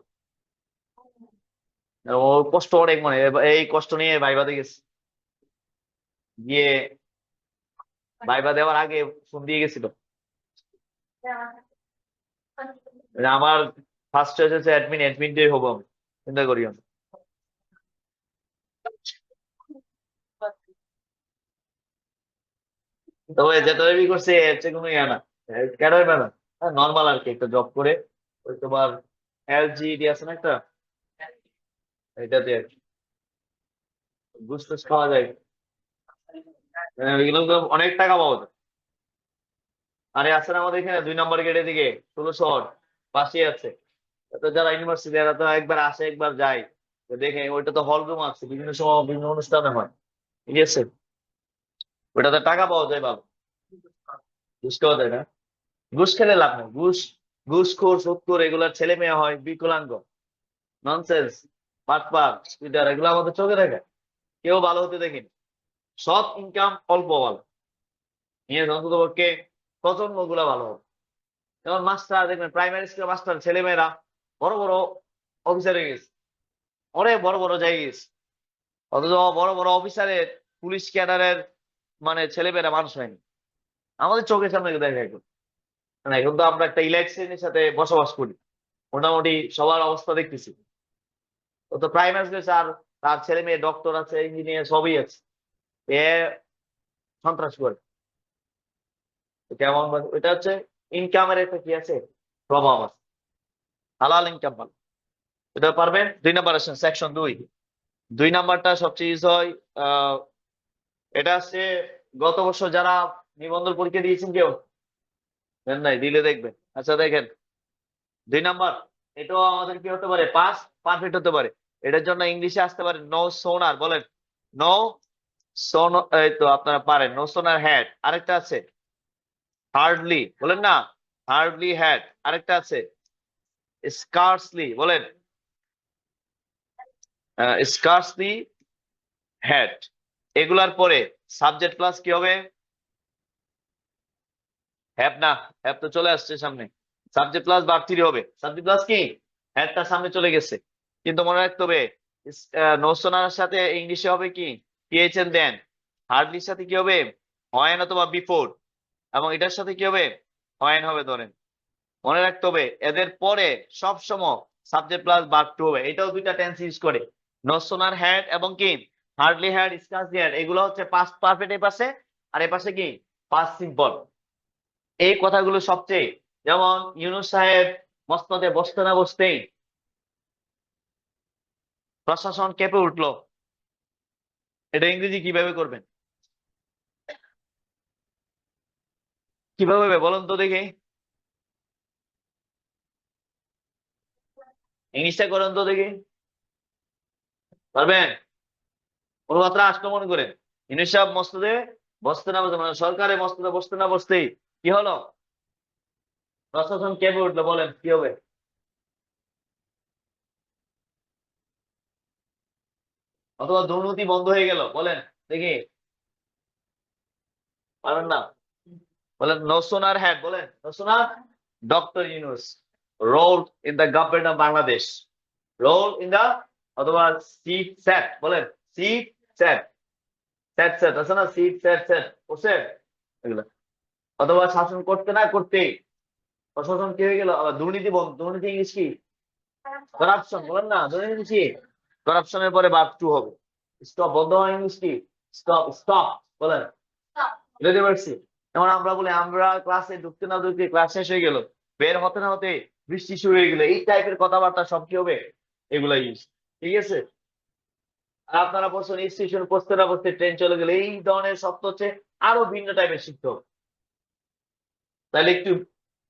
ওর কষ্ট অনেক, মানে এই কষ্ট নিয়ে ভাইবাতে গেছে, গিয়ে ভাইবা দেওয়ার আগে ফোন দিয়ে গেছিল যে আমার ফার্স্ট চয়েস হচ্ছে অ্যাডমিন, অ্যাডমিন দিয়ে হবো আমি, চিন্তা করিও না। তবে যেটা দাবি করছে এর চেয়ে কোনো ইয়া না, কেন হবে না, নর্মাল আর কি, একটা জব করে ওই তোমার এলজিডি আছে না একটা, এটাতে আর কি ঘুষ টুস খাওয়া যায়। এগুলো তো অনেক টাকা পাওয়া যায়। আরে আছে না আমাদের এখানে 2 নম্বর গেটের দিকে 16 পাশে আছে। তো যারা ইউনিভার্সিটি এরা তো একবার আসে একবার যায়, তো দেখে ওইটা তো হল রুম আছে, বিভিন্ন সময় বিভিন্ন অনুষ্ঠানে হয়, ঠিক আছে, ওইটাতে টাকা পাওয়া যায় ভালো। ঘুষ খাওয়া যায় না, ঘুষ খেলে লাভ নেই। ঘুষখোর সুদখোর এগুলার ছেলে মেয়ে হয় বিকলাঙ্গ, ননসেন্স, বাটপার, স্পিডার, এগুলো আমাদের চোখে দেখে, কেউ ভালো হতে দেখিনি। সৎ ইনকাম অল্প ভালো, নিয়ে অন্তত পক্ষে প্রজন্ম গুলা ভালো হবে। যেমন মাস্টার দেখবেন, প্রাইমারি স্কুলের মাস্টার ছেলে মেয়েরা বড় বড় অফিসার হয়ে গেছে, অনেক বড় বড় জায়গায় গেছে। অথচ বড় বড় অফিসারের, পুলিশ ক্যাডারের মানে ছেলেমেয়েরা মানুষ হয়নি, আমাদের চোখের সামনে দেখা এখন। মানে এখন তো আমরা একটা ইলেকশনের সাথে বসবাস করি, মোটামুটি সবার অবস্থা দেখতেছি। ও তো প্রাইমারি স্কুলে আর তার ছেলে মেয়ে ডক্টর আছে, ইঞ্জিনিয়ার, সবই আছে, এ সন্ত্রাস করে। তো কেমন এটা হচ্ছে ইনকামের একটা কি আছে, প্রভাব আছে। হালাল ইনকাম ভালো, এটা পারবেন। 2 নম্বর আসেন, সেকশন 2। 2 নম্বরটা সবচেয়ে ইজ হয়। আহ এটা হচ্ছে গত বছর যারা নিবন্ধন পরীক্ষা দিয়েছেন কেউ দেন নাই, দিলে দেখবেন। আচ্ছা দেখেন, 2 নম্বর, এটাও আমাদের কি হতে পারে, পাস পারফেক্ট হতে পারে। এটার জন্য ইংলিশে আসতে পারে নো সোনার, বলেন নো সোন, এই তো আপনারা পারেন নো সোনার হ্যাড। আরেকটা আছে হার্ডলি, বলেন না হার্ডলি হ্যাড। আরেকটা আছে স্কার্সলি, বলেন স্কার্সলি হ্যাড। এগুলার পরে সাবজেক্ট প্লাস কি হবে? হ্যাভ না, হ্যাভ তো চলে আসছে সামনে। সাবজেক্ট প্লাস ভার্ব থ্রি হবে, সাবজেক্ট প্লাস কি হ্যাডটা সামনে চলে গেছে। কিন্তু মনে রাখতে হবে নোসোনার সাথে ইংলিশে হবে কি টিএইচ এন দেন, হার্ডলির সাথে কি হবে হয় অথবা বিফোর, এবং এটার সাথে কি হবে হয় হবে ধরেন। মনে রাখতে হবে এদের পরে সব সময় সাবজেক্ট প্লাস ভার্ব টু হবে। এটাও 2টা টেন্স ইউজ করে, নোসোনার হ্যাড এবং কি হার্ডলি হ্যাড, স্কার্সলি হ্যাড, এগুলো হচ্ছে পাস্ট পারফেক্ট এই পাশে, আর এই পাশে কি পাস্ট সিম্পল। এই কথাগুলো সবচেয়ে, যেমন ইউনুস সাহেব মসনদে বসতে না বসতেই প্রশাসন কেঁপে উঠলো, এটা ইংরেজি কিভাবে করবেন? কিভাবে হবে বলুন তো দেখি, ইংলিশটা করেন তো দেখি, পারবেন? অনুবাদটা আসলো মনে করেন, ইউনুস সাহেব মসনদে বসতে না বসতে, মানে সরকারের মসনদে বসতে না বসতেই কি হলো, প্রশাসন কেঁপে উঠলো, বলেন কি হবে? অথবা দুর্নীতি বন্ধ হয়ে গেল, বলেন দেখি, পারবেন না? বলেন নো সোনার হ্যাড, বলেন no sooner doctor Yunus role in the government of Bangladesh, role in the, অথবা সিট সেট, বলেন সিট সেট, সেট সেট আছে না, সিট সেট সেট করছে এগুলো। অথবা শাসন করতে না করতে প্রশাসন কি হয়ে গেল, আবার দুর্নীতি বন্ধ, দুর্নীতি ইংলিশ কি করাপশন, বলেন না দুর্নীতি কি করাপশনের পরে ভার্ব টু হবে। স্টপ বন্ধ হয় ইংলিশ কি স্টপ, স্টপ বলেন, বুঝতে পারছি। যেমন আমরা বলি আমরা ক্লাসে ঢুকতে না ঢুকতে ক্লাস শেষ হয়ে গেল, বের হতে না হতে বৃষ্টি শুরু হয়ে গেলে এই টাইপের কথাবার্তা সব কি হবে, এগুলা ইউজ। ঠিক আছে। আর আপনারা বলছেন স্টেশন পৌঁছতে না পৌঁছতে ট্রেন চলে গেলে, এই ধরনের শব্দ হচ্ছে আরো ভিন্ন টাইপের শিখতে হবে। তাহলে একটু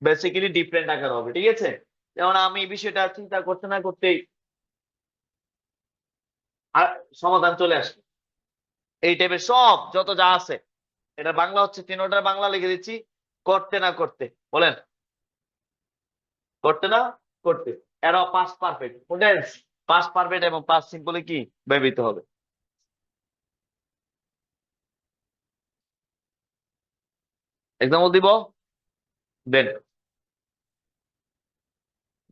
বেসিক্যালি ডিফারেন্ট আকার হবে। ঠিক আছে। যেমন আমি এই বিষয়টা চিন্তা করতে না করতেই আর সমাধান চলে আসে। এই টাইপের সব যত যা আছে, এটা বাংলা হচ্ছে, তিনোটার বাংলা লিখে দিচ্ছি। করতে না করতে, বলেন। করতে না করতে, এরা past perfect tense. Past perfect এবং পাস্ট সিম্পলে কি ব্যবহৃত হবে। এক্সাম্পল দিব, then.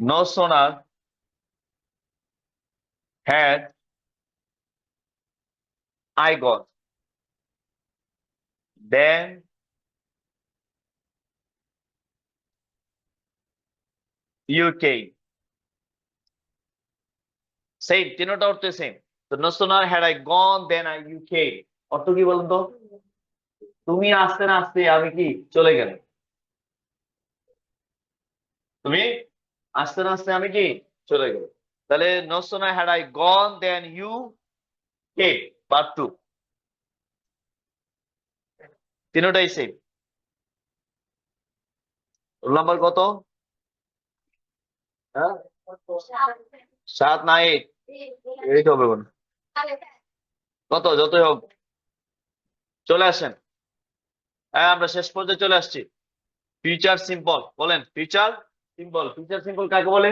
No sooner had I got then you came. Same, তিনটা অর্থ সেম। তো no sooner had I gone then I you came, অর্থ কি বলুন তো? তুমি আসতে না আসতে আমি কি চলে গেলাম। তুমি আসতে না আসতে আমি কি চলে গেলাম। তাহলে no sooner had I gone then you came, part two. তিনটাই সেম। রোল নাম্বার কত? হ্যাঁ, 7 না 8? 8 হবে কোন, কত যতই হোক। চলে আসেন। হ্যাঁ, আমরা শেষ পর্যায়ে চলে আসছি। ফিউচার সিম্পল, বলেন। ফিউচার সিম্পল, ফিউচার সিম্পল কাকে বলে?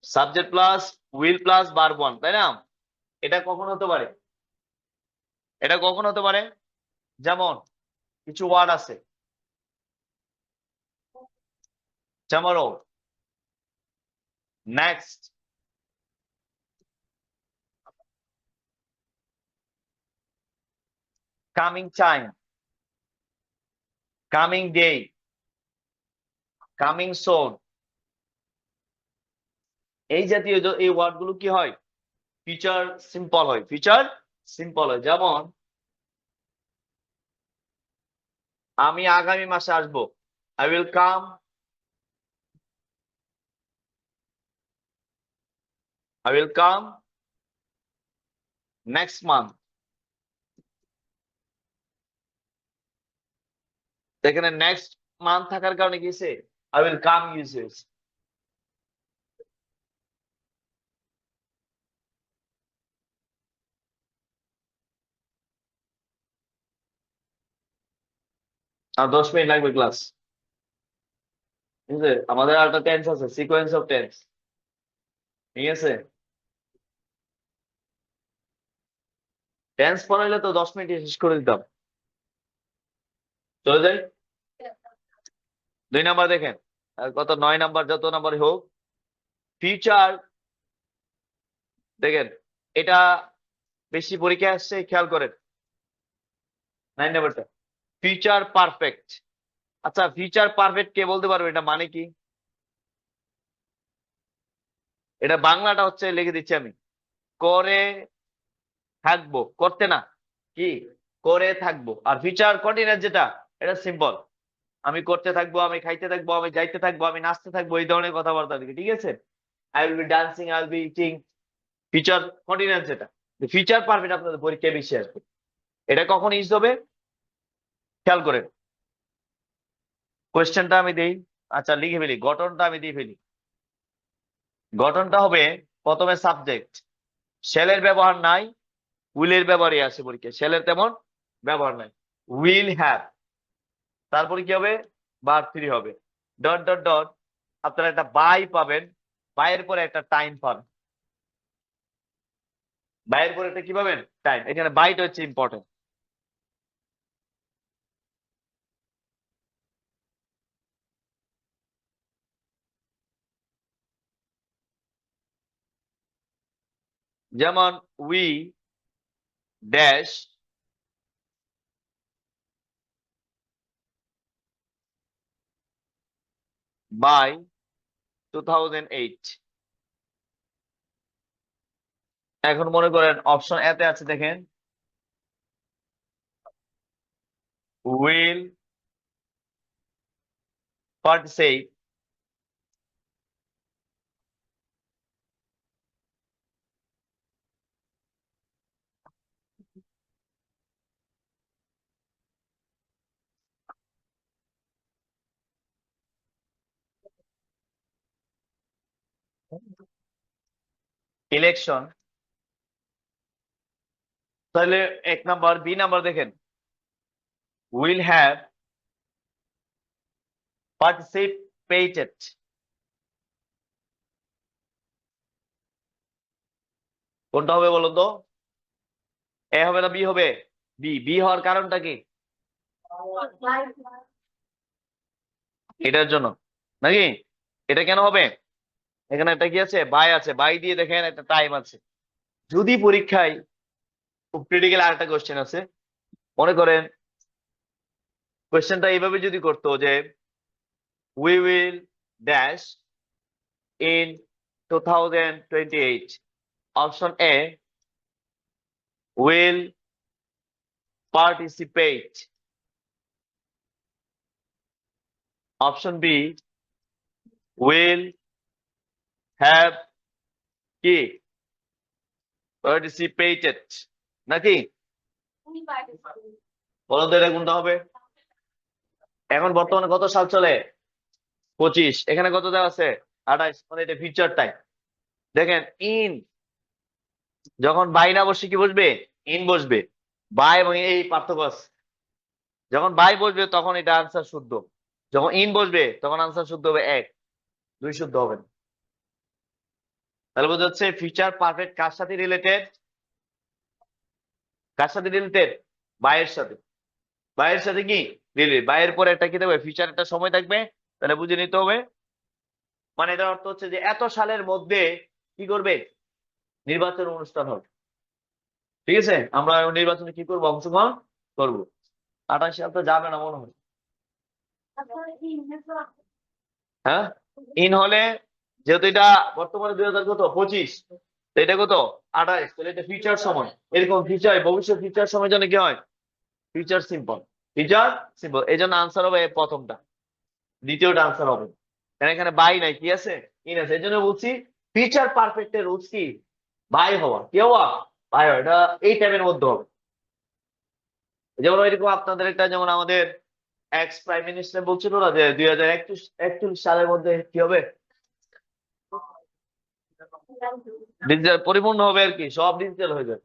Subject plus will plus verb one, তাই না? এটা কখন হতে পারে? এটা কখন হতে পারে? যেমন কিছু ওয়ার্ড আছে, tomorrow, next, coming time, coming day, coming soon. এই জাতীয় এই ওয়ার্ড গুলো কি হয়? ফিউচার সিম্পল হয়। ফিউচার সিম্পল হয়। যেমন আমি আগামী মাসে আসবো, I will come, I will come next month. এখানে নেক্সট মান্থ থাকার কারণে কি হয়েছে? আই উইল কাম ইউজ হয়েছে। আর 10 মিনিট লাগবে ক্লাস। ঠিক আছে, আমাদের একটা টেন্স আছে, সিকোয়েন্স অফ টেন্স। ঠিক আছে, টেন্স পড়াইলে তো 10 মিনিটে শেষ করে দিতাম। চলে যাই। 2 নাম্বার দেখেন, আর কত 9 নাম্বার, যত নাম্বার হোক। ফিউচার, দেখেন এটা বেশি পরীক্ষা আসছে, খেয়াল করেন। 9 নাম্বারটা ফিউচার পারফেক্ট। আচ্ছা, ফিউচার পারফেক্ট কে বলতে পারবে, এটা মানে কি? এটা বাংলাটা হচ্ছে, লিখে দিচ্ছি আমি, করে থাকবো, করতে না, কি করে থাকবো। আর ফিউচার কন্টিনিউয়াস যেটা, এটা সিম্পল। আমি করতে থাকবো, আমি খাইতে থাকবো, আমি যাইতে থাকবো, আমি নাচতে থাকবো, এই ধরনের কথাবার্তা দিকে। ঠিক আছে, I will be dancing, I will be eating. Future continuous যেটা, ফিউচার পারফেক্ট আপনাদের পরীক্ষায় বেশি আসবে। এটা কখন ইউজ হবে খেয়াল করেন। কোয়েশ্চেনটা আমি দেই, আচ্ছা লিখে ফেলি, গঠনটা আমি দিয়ে ফেলি। গঠনটা হবে প্রথমে সাবজেক্ট, শ্যালের ব্যবহার নাই, উইলের ব্যবহারই আছে পরীক্ষায়, শ্যালের তেমন ব্যবহার নাই। উইল হ্যাভ, তারপরে কি হবে? ভার্ব থ্রি হবে। ডট ডট ডট, আপনারা একটা বাই পাবেন, বাইয়ের পরে একটা টাইম পাবেন। বাইয়ের পরে একটা কি পাবেন? টাইম। এখানে বাইটা হচ্ছে ইম্পর্টেন্ট। যেমন উই ড্যাশ বাই 2008। এখন মনে করেন অপশন এতে আছে, দেখেন উইল participate election, তাহলে এক নাম্বার বি নাম্বার দেখেন, will have participated, কোনটা হবে বলো তো? এ হবে না বি হবে? বি। বি হওয়ার কারণটা কি? এটার জন্য নাকি? এটা কেন হবে? এখানে একটা কি আছে, বাই আছে, বাই দিয়ে দেখেন একটা টাইম আছে। যদি পরীক্ষায় খুব ক্রিটিক্যাল আরেকটা কোশ্চেন আছে, মনে করেন কোশ্চেনটা এইভাবে যদি করতো যে we will dash in 2028, option A will participate, option B will have কি participated, নাকি? বলো তো এটা কোনটা হবে? এখন বর্তমানে কত সাল চলে? 25। এখানে কত দেওয়া আছে? 28, মানে এটা ফিউচার টাইম। দেখেন ইন, যখন বাই না বসে কি বসবে? ইন বসবে। বাই এবং এই পার্থক্য আছে। যখন বাই বসবে তখন এটা আনসার শুদ্ধ, যখন ইন বসবে তখন আনসার শুদ্ধ হবে 1, 2 শুদ্ধ হবে না। তাহলে বোঝা যাচ্ছে ফিউচার পারফেক্ট কার সাথে রিলেটেড? কার সাথে রিলেটেড? বাইয়ের সাথে। বাইয়ের সাথে কি রিলেটেড? বাইয়ের পরে একটা কি থাকবে? ফিউচার একটা সময় থাকবে। তাহলে বুঝে নিতে হবে, মানে এটার অর্থ হচ্ছে যে এত সালের মধ্যে কি করবে? নির্বাচন অনুষ্ঠান হবে। ঠিক আছে, আমরা নির্বাচনে কি করবো? অংশগ্রহণ করবো। 28 সাল তো যাবে না মনে হয়। হ্যাঁ, ইন হলে যেহেতু এটা বর্তমানে 2025, তো এটা কত? 28, তাহলে এটা ফিউচার সময়। এরকম ফিউচার, ভবিষ্যৎ ফিউচার সময় জন্য কি হয়? Future simple. ফিউচার সিম্পল, এই জন্য আনসার হবে প্রথমটা, দ্বিতীয়টা আনসার হবে। কারণ এখানে বাই নাই, কি আছে? ইন আছে। এই জন্য বলছি ফিউচার পারফেক্টের রুলস কি? বাই হওয়া। কি হওয়া? বাই হওয়া। এটা এই টাইমের মধ্যে হবে। যেমন এরকম আপনাদের একটা, যেমন আমাদের এক্স প্রাইম মিনিস্টার বলছিল না যে 2041 সালের মধ্যে কি হবে? ডিজিটাল পরিপূর্ণ হবে আর কি, সব ডিজিটাল হয়ে যাবে।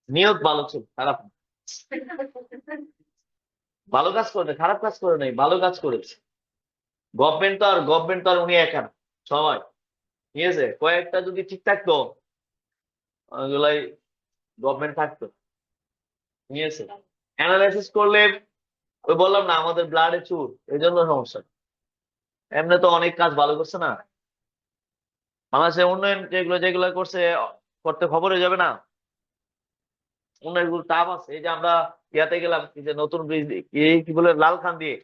নিয়ত ভালো ছিল, খারাপ না। ভালো কাজ করে নাই, খারাপ কাজ করে নাই, ভালো কাজ করেছে। গভর্নমেন্ট তো আর উনি একা না, সবাই। ঠিক আছে, কয়েকটা যদি ঠিক থাকতো ওগুলাই গভর্নমেন্ট থাকতো। ঠিক আছে, অ্যানালাইসিস করলে ওই বললাম না আমাদের ব্লাডে চুর, এই জন্য সমস্যা। এমনি তো অনেক কাজ ভালো করছে না। বাংলাদেশের উন্নয়ন যেগুলো যেগুলো করছে, করতে খবর হয়ে যাবে না? উন্নয়ন গুলো টাফ আছে। এই যে আমরা ইয়াতে গেলাম, এই যে নতুন ব্রিজ, কি বলে, লালখান দিয়ে,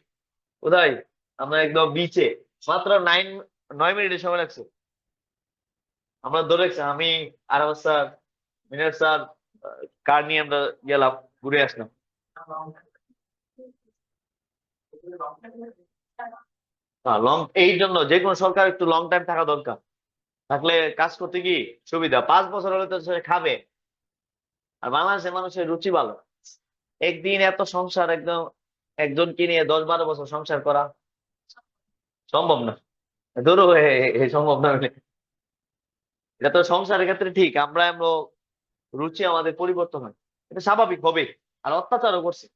কোথায়? আমরা একদম বিচে, মাত্র 9 মিনিটের সময় লাগছে। আমরা দৌড়েছি, আমি আর আমার স্যার, মিনার স্যার, কার নিয়ে আমরা গেলাম, ঘুরে আসলাম। লং, এই জন্য যে কোনো সরকার একটু লং টাইম থাকা দরকার, থাকলে কাজ করতে কি সুবিধা। 5 বছর হলে তো সে খাবে। আর বাংলাদেশের মানুষের রুচি ভালো। একদিন এত সংসার একদম, একজনকে নিয়ে 10-12 বছর সংসার করা সম্ভব না। ধরো সম্ভব না হলে, এটা তো সংসারের ক্ষেত্রে ঠিক, আমরা আমরা রুচি আমাদের পরিবর্তন হয়, এটা স্বাভাবিক হবে। আর অত্যাচারও করছে।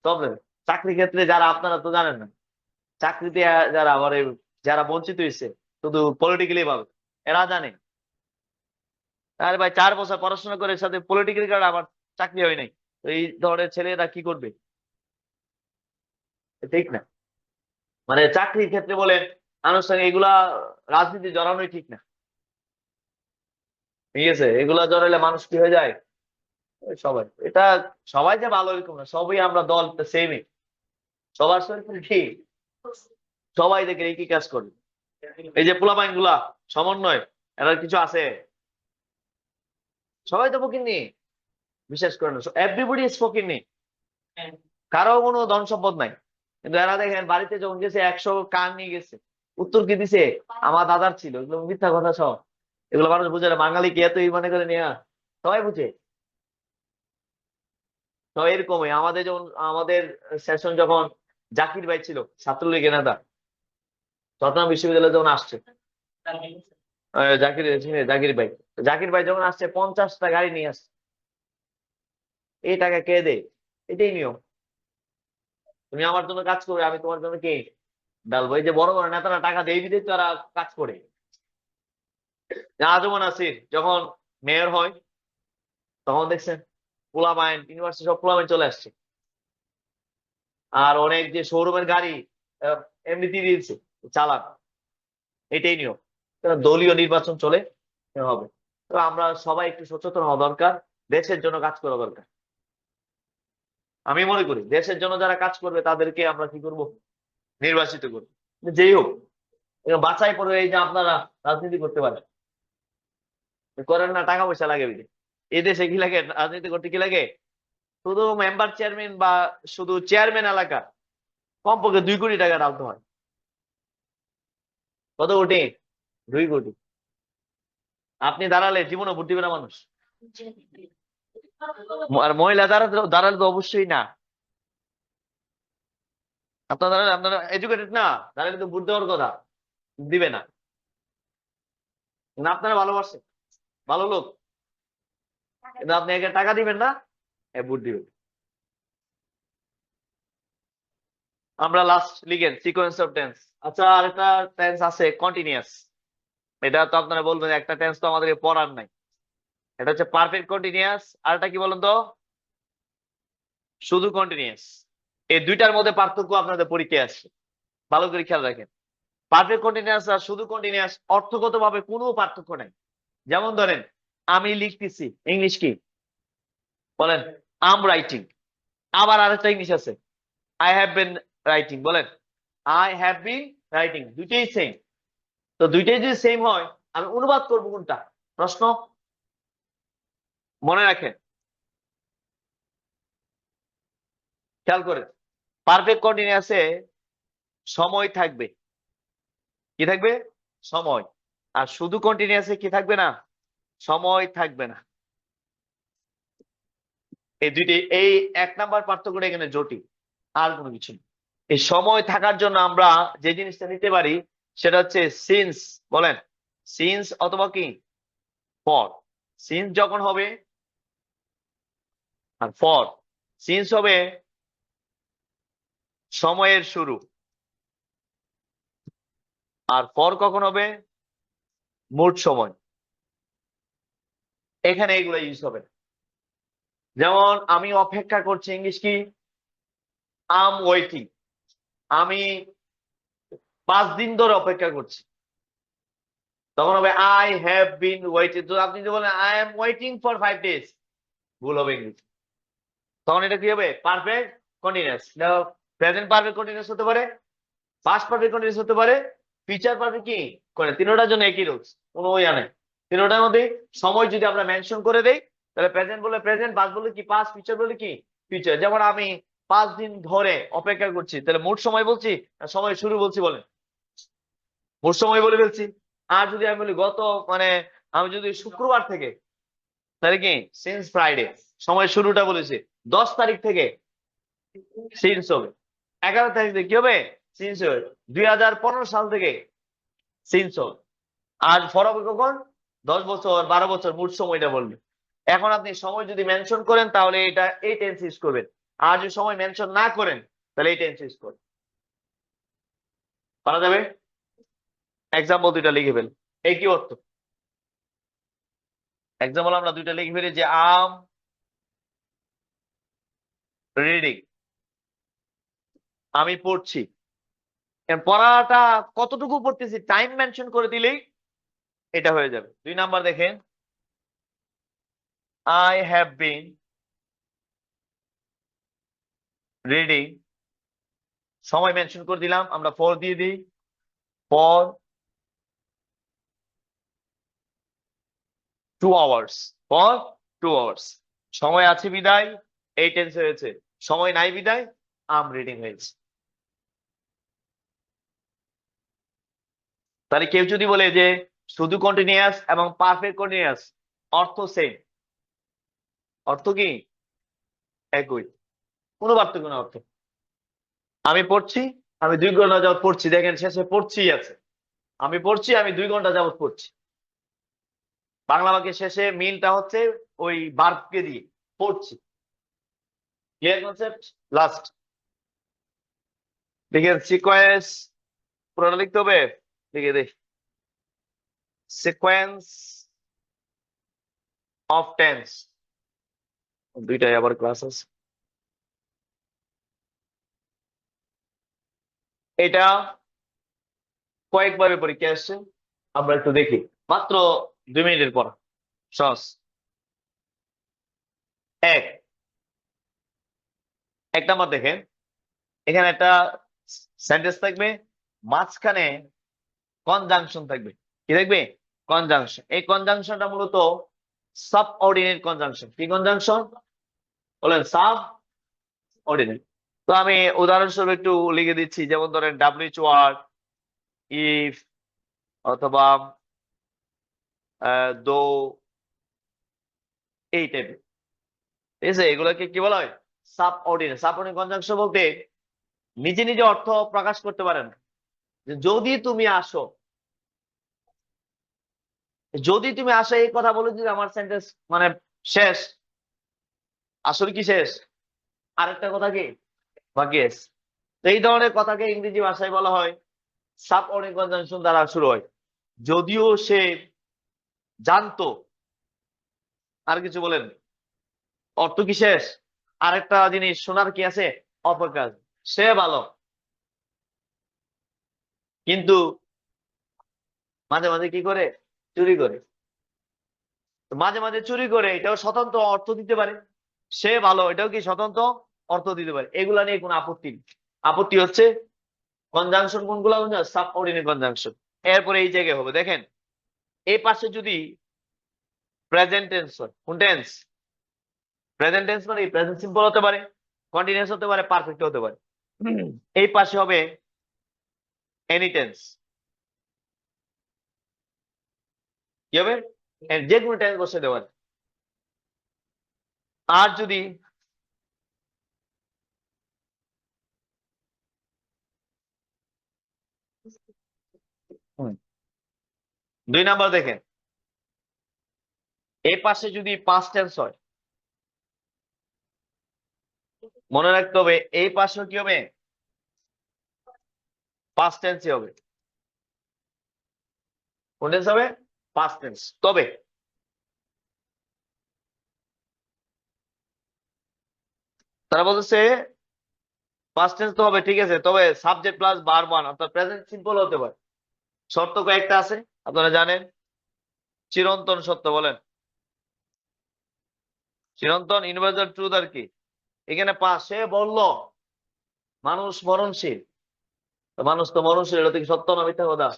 তবে চাকরি ক্ষেত্রে যারা, আপনারা তো জানেন না, চাকরিতে যারা আবার যারা বঞ্চিত হয়েছে শুধু পলিটিক্যালি ভাবে, এরা জানে। আরে ভাই, 4 বছর পড়াশোনা করে সাথে পলিটিক্যাল কারণে আবার চাকরি হয় নাই, তো এই ধরনের ছেলেরা কি করবে? ঠিক না। মানে চাকরির ক্ষেত্রে বলেন, আনুষ্ঠানিক এগুলা, রাজনীতি জড়ানোই ঠিক না। ঠিক আছে, এগুলা জড়াইলে মানুষ কি হয়ে যায়? ওই সবাই এটা, সবাই যে ভালো এরকম না, সবই আমরা দল সেমই, সবার শরীর কি, সবাই দেখে একই কাজ করবে। এই যে পোলাপাইন গুলা সমন্বয়, এরা কিছু আছে? সবাই তো ফকিন্নি, বিশ্বাস করেন না, এভরিবডি ইজ ফকিন্নি। কারো কোনো ধন সম্পদ নাই। কিন্তু এরা দেখেন বাড়িতে যখন গেছে 100 কান নিয়ে গেছে, উত্তর কি দিছে? আমার দাদার ছিল। এগুলো মিথ্যা কথা সব। এগুলো মানুষ বুঝে না, বাঙালি কে এত মনে করে নেয়া, সবাই বুঝে। তো এরকমই আমাদের যখন আমাদের সেশন যখন জাকির ভাই ছিল ছাত্রলীগের নেতা, চট্টগ্রাম বিশ্ববিদ্যালয়ে যখন আসছে, জাকির ভাই, জাকির ভাই যখন আসছে 50টা গাড়ি নিয়ে আসছে। এই টাকা কে দেয়? এটাই নিয়ম। তুমি আমার জন্য কাজ করবে, আমি তোমার জন্য কে ডালবো? এই যে বড় বড় নেতারা টাকা দেয় বিদেয় তারা কাজ করে। আজমান নাসির যখন মেয়র হয় তখন দেখছেন পোলাপাইন ইউনিভার্সিটি সব পোলাপাইন চলে আসছে। আর অনেক যে শোরুমের গাড়ি এমনিতে দিয়েছে চালান। এটাই নিয়ম। দলীয় নির্বাচন চলে হবে। তো আমরা সবাই একটু সচেতন হওয়া দরকার, দেশের জন্য কাজ করা দরকার। আমি মনে করি দেশের জন্য যারা কাজ করবে তাদেরকে আমরা কি করব? নির্বাচিত করব। যেই হোক, বাছাই পড়ে এই যে আপনারা রাজনীতি করতে পারেন, করেন না, টাকা পয়সা লাগে বুঝি। এই দেশে কি লাগে রাজনীতি করতে? কি লাগে? শুধু মেম্বার চেয়ারম্যান বা শুধু চেয়ারম্যান এলাকা কমপক্ষে 2 কোটি টাকা ডালতে হয়। কত কোটি? 2 কোটি। আপনি দাঁড়ালে জীবনে ভোট দিবে না মানুষ। আর মহিলা দাঁড়ালে তো অবশ্যই না। আপনারা এডুকেটেড না, দাঁড়ালে তো ভোট দেওয়ার কথা, দিবে না। কিন্তু আপনারা ভালোবাসেন, ভালো লোক, কিন্তু আপনি একে টাকা দিবেন না, ভোট দিবেন। আমরা লাস্ট লিখেন সিকোয়েন্স অফ টেন্স। আচ্ছা, আরেকটা টেন্স আছে কন্টিনিউয়াস। এটা তো আপনারা বলবেন একটা টেন্স তো আমাদেরকে পড়ার নাই। এটা হচ্ছে পারফেক্ট কন্টিনিউয়াস, আর এটা কি বলুন তো? শুধু কন্টিনিউয়াস। এই দুইটার মধ্যে পার্থক্য আপনাদের পরীক্ষায় আসছে, ভালো করে খেয়াল রাখেন। পারফেক্ট কন্টিনিউয়াস আর শুধু কন্টিনিউয়াস অর্থগতভাবে কোনো পার্থক্য নাই। যেমন ধরেন আমি লিখতেছি, ইংলিশ কি বলেন? আম রাইটিং। আবার আরেকটা ইংলিশ আছে, আই হ্যাভ বিন রাইটিং। বলেন আই হ্যাভ বিন রাইটিং, দুইটাই সেম। তো দুইটাই যদি সেম হয়, আমি অনুবাদ করবো কোনটা? প্রশ্ন। মনে রাখেন, খেয়াল করেন, পারফেক্ট কন্টিনিউয়াসে সময় থাকবে। কি থাকবে? সময়। আর শুধু কন্টিনিউয়াসে কি থাকবে না? সময় থাকবে না। এই দুইটি, এই 1 নাম্বার পার্থক্যটা এখানে জটিল, আর কোনো কিছু না। এই সময় থাকার জন্য আমরা যে জিনিসটা নিতে পারি সেটা হচ্ছে সিন্স। বলেন সিন্স অথবা কি ফর। সিন্স যখন হবে, আর ফর, সিন্স হবে সময়ের শুরু, আর ফর কখন হবে? মোট সময়। এখানে এগুলো ইউজ হবে না। যেমন আমি অপেক্ষা করছি, ইংলিশ কি? আম ওয়েটিং। আমি 5 দিন ধরে অপেক্ষা করছি, তখন হবে আই হ্যাভ বিন ওয়েটিং। তো আপনি যদি বলেন I am waiting for 5 days, ভুল হবে ইংলিশ। তখন এটা কি হবে? Perfect continuous. Present perfect continuous হতে পারে, পাস্ট পারফেক্ট কন্টিনিউয়াস হতে পারে, ফিউচার পারফেক্ট কি করে, তিনোটার জন্য একই রুলস, কোনো ইয়া নাই। তিনোটার মধ্যে সময় যদি আমরা মেনশন করে দেই, তাহলে প্রেজেন্ট বলে প্রেজেন্ট, পাস্ট বলে কি পাস্ট, ফিউচার বলে কি ফিউচার। যেমন আমি 5 দিন ধরে অপেক্ষা করছি, তাহলে মোট সময় বলছি না সময় শুরু বলছি? বলেন মোট সময় বলে ফেলছি। আর যদি আমি বলি গত, মানে আমি যদি শুক্রবার থেকে, তাহলে কি সিন্স ফ্রাইডে, সময় শুরুটা বলেছি। 10 তারিখ থেকে সিন্স হবে। 11 তারিখ থেকে কি হবে? সিন্স হবে। 2015 সাল থেকে সিন্স হবে। আর ফর হবে কখন? 10 বছর, 12 বছর, মোট সময়টা বলবে। এখন আপনি সময় যদি মেনশন করেন তাহলে এটা এই টেন্স ইউজ করবেন, আর যদি সময় মেনশন না করেন তাহলে এই টেন্স ইউজ করবেন। পারা যাবে? এক্সাম্পল দুইটা লিখে ফেল, একই অর্থ। এক্সাম্পল আমরা দুইটা লিখে ফেলি, যে আম রিডিং, আমি পড়ছি। পড়াটা কতটুকু পড়তেছি টাইম মেনশন করে দিলেই এটা হয়ে যাবে। 2 নাম্বার দেখেন, আই হ্যাভ বিন রিডিং, সময় মেনশন করে দিলাম, আমরা ফর দিয়ে দিই, ফর 2 আওয়ার্স, ফর 2 আওয়ার্স। সময় আছে বিদায় এই টেন্স হয়েছে, সময় নাই বিদায় আম রিডিং হয়েছে। তাহলে কেউ যদি বলে যে শুধু কন্টিনিউয়াস এবং পারফেক্ট কন্টিনিউয়াস, অর্থ সেম, অর্থ কি একই, কোনো পার্থক্য না অর্থ। আমি পড়ছি, আমি 2 ঘন্টা যাবত পড়ছি, দেখেন শেষে পড়ছি আছে, আমি পড়ছি, আমি 2 ঘন্টা যাবত পড়ছি। বাংলা বাক্যের শেষে মিলটা হচ্ছে ওই ভার্বকে দিয়ে পড়ছি। Clear concept? লাস্ট দেখেন সিকোয়েন্স, পুরোটা লিখতে হবে, লিখে দেখ, সিকোয়েন্স অফ টেন্স, দুইটাই আবার ক্লাস আছে। এটা কয়েকভাবে পরীক্ষা আসছে, আমরা একটু দেখি, মাত্র 2 মিনিটের পর। সহজ। এক, 1 নাম্বার দেখেন, এখানে একটা সেন্টেন্স থাকবে, মাঝখানে কনজাংশন থাকবে। কি থাকবে? কনজাংশন। এই কনজাংশনটা মূলত সাব অর্ডিনেট কনজাংশন। কি কনজাংশন বলেন? Sub ordinate. তো আমি উদাহরণস্বরূপ একটু লিখে দিচ্ছি, যেমন ধরেন ডাব্লিউএইচ ওয়ার্ড, ইফ, অথবা দো, এই টাইপের। ঠিক আছে, এগুলোকে কি বলা হয়? Sub ordinate. Sub ordinate conjunction বলতে নিজে নিজে অর্থ প্রকাশ করতে পারে না। যে যদি তুমি আসো, যদি তুমি আসো এই কথা বলে যদি আমার সেন্টেন্স মানে শেষ, আসলে কি শেষ, আরেকটা কথা কি বাকি আছে। তো এই ধরনের কথাকে ইংরেজি ভাষায় বলা হয় সাবঅর্ডিনেট কনজাংশন দ্বারা শুরু হয়। যদিও সে জানতো, আর কিছু বলেন, অর্থ কি শেষ, আরেকটা জিনিস শোনার কি আছে, অপেক্ষা আছে। সে ভালো, কিন্তু মাঝে মাঝে কি করে, চুরি করে। তো মাঝে মাঝে চুরি করে, এটাও স্বতন্ত্র অর্থ দিতে পারে। সে ভালো, এটাও কি স্বতন্ত্র অর্থ দিতে পারে। এগুলা নিয়ে কোনো আপত্তি নেই। আপত্তি হচ্ছে কনজাংশন কোনগুলা, সাবঅর্ডিনেট কনজাংশন। এরপরে এই জায়গায় হবে, দেখেন এই পাশে যদি প্রেজেন্ট টেন্স হয়, কোন টেন্স? প্রেজেন্ট টেন্স মানে প্রেজেন্ট সিম্পল হতে পারে, কন্টিনিউয়াস হতে পারে, পারফেক্ট হতে পারে। এই পাশে হবে এনি টেন্স। কি হবে? যে কোনো টেন্স বসে দেওয়ার। আর যদি হুম, 2 নাম্বার দেখেন, এই পাশে যদি পাস্ট টেন্স হয়, মনে রাখতে হবে এই পাশে কি হবে, পাস্ট টেন্সই হবে। কোন টেন্স হবে? Past tense. তবে তারা বলতেছে পাস্ট টেন্স তো হবে, ঠিক আছে, তবে সাবজেক্ট প্লাস ভার্ব ওয়ান, অর্থাৎ প্রেজেন্ট সিম্পল হতে পারে। শর্ত কয়েকটা আছে, আপনারা জানেন। চিরন্তন সত্য বলেন, চিরন্তন ইউনিভার্সাল ট্রুথ আর কি। এখানে পাশে বললো মানুষ মরণশীল, তো মানুষ তো মরণশীল, এটা থেকে সত্য না মিথ্যা কথা?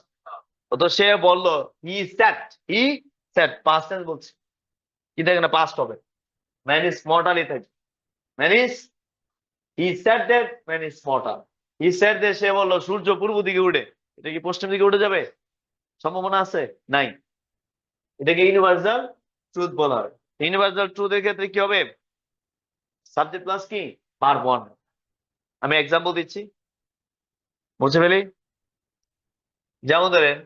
তো সে বললো he said, he said, past tense বলছে, কি থাকে না, পাস্ট হবে, ম্যান ইজ মর্টালি থাকে, man is, he said that man is mortal. He said that, সে বললো সূর্য পূর্ব দিকে উঠে, এটা কি পশ্চিম দিকে উঠে যাবে? সম্ভাবনা আছে? নাই। এটাকে ইউনিভার্সাল ট্রুথ বলা হয়। ইউনিভার্সাল ট্রুথের ক্ষেত্রে কি হবে? সাবজেক্ট প্লাস কি ভার্ব ওয়ান। আমি এক্সাম্পল দিচ্ছি, বুঝে ফেলি। যেমন ধরেন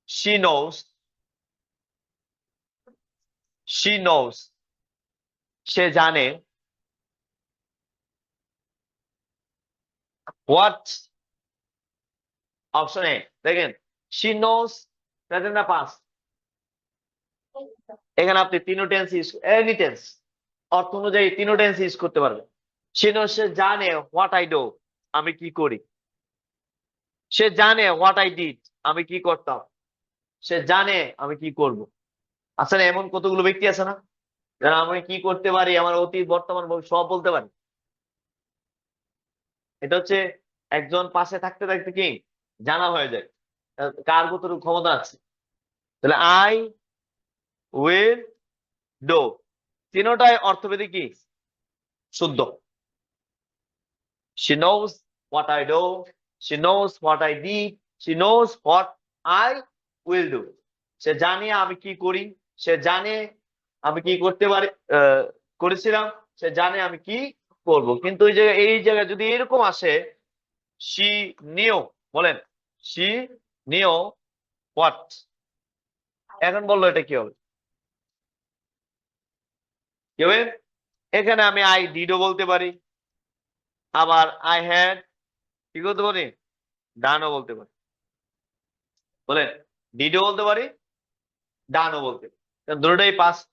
she knows, she knows, সে জানে, what, অপশন এ দেখেন, she knows প্রেজেন্ট না পাস্ট? এখানে আপনি তিনো টেন্স ইউজ, এনি টেন্স অর্থ অনুযায়ী তিনো টেন্স ইউজ করতে পারবেন। she knows, সে জানে, what I do, আমি কি করি। সে জানে what I did, আমি কি করতাম। সে জানে আমি কি করব। আসলে এমন কতগুলো ব্যক্তি আছে না, যারা আমি কি করতে পারি, আমার অতীত বর্তমান ভবিষ্যৎ সব বলতে পারি। এটা হচ্ছে একজন পাশে থাকতে থাকতে কি জানা হয়ে যায় কার কতটুকু ক্ষমতা আছে। তাহলে আই উইল ডু, তিনোটাই অর্থভেদে কি শুদ্ধ। she knows what I do, she knows what I did, she knows what I will do. সে জানে আমি কি করি, সে জানে আমি কি করতে পারি, করেছিলাম, সে জানে আমি কি করব। কিন্তু এই জায়গায় যদি এরকম আসে, শি নিও, বলেন শি নিও হোয়াট, এখন বললো এটা কি হবে? কি হবে? এখানে আমি আই ডিডও বলতে পারি, আবার আই হ্যাড কি করতে পারি, ডানও বলতে পারি। বলেন ডিডও বলতে পারি, ডানও বলতে পারি, কারণ দুটোটাই পাস্ট,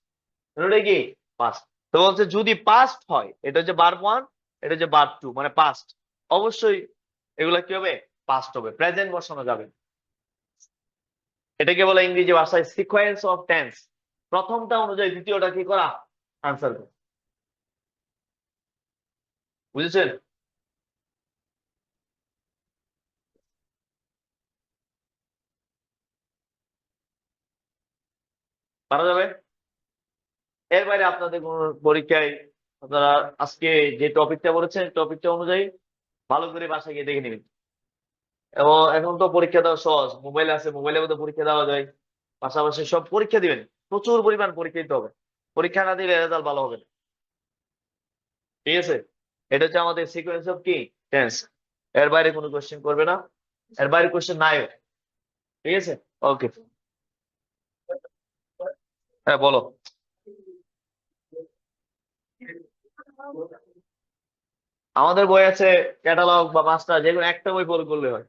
দুটোটাই কি পাস্ট। তো বলছে যদি পাস্ট হয়, এটা হচ্ছে ভার্ব ওয়ান, এটা হচ্ছে ভার্ব টু, মানে পাস্ট, অবশ্যই এগুলা কি হবে, পাস্ট হবে, প্রেজেন্ট বসানো যাবে না। এটাকে বলে ইংরেজি ভাষায় সিকোয়েন্স অফ টেন্স। প্রথমটা অনুযায়ী দ্বিতীয়টা কি করা, আনসার করা। বুঝেছেন? পারা যাবে? এর বাইরে আপনাদের কোন পরীক্ষায় আপনারা আজকে যে টপিকটা বলেছেন, টপিকটা অনুযায়ী ভালো করে বাসায় গিয়ে দেখে নেবেন। এবং এখন তো পরীক্ষা দেওয়া সহজ, মোবাইল আছে, মোবাইলের মধ্যে পরীক্ষা দেওয়া যায়। পাশাপাশি সব পরীক্ষা দিবেন, প্রচুর পরিমাণ পরীক্ষা দিতে হবে, পরীক্ষা না দিলে রেজাল্ট ভালো হবে না। ঠিক আছে? এটা হচ্ছে আমাদের সিকোয়েন্স অফ কি, টেন্স। এর বাইরে কোনো কোশ্চেন করবে না, এর বাইরে কোশ্চেন নাই। ঠিক আছে, ওকে। হ্যাঁ বলো। আমাদের বই আছে ক্যাটালগ বা মাস্টার, যে কোনো একটা বই ফলো করলে হয়।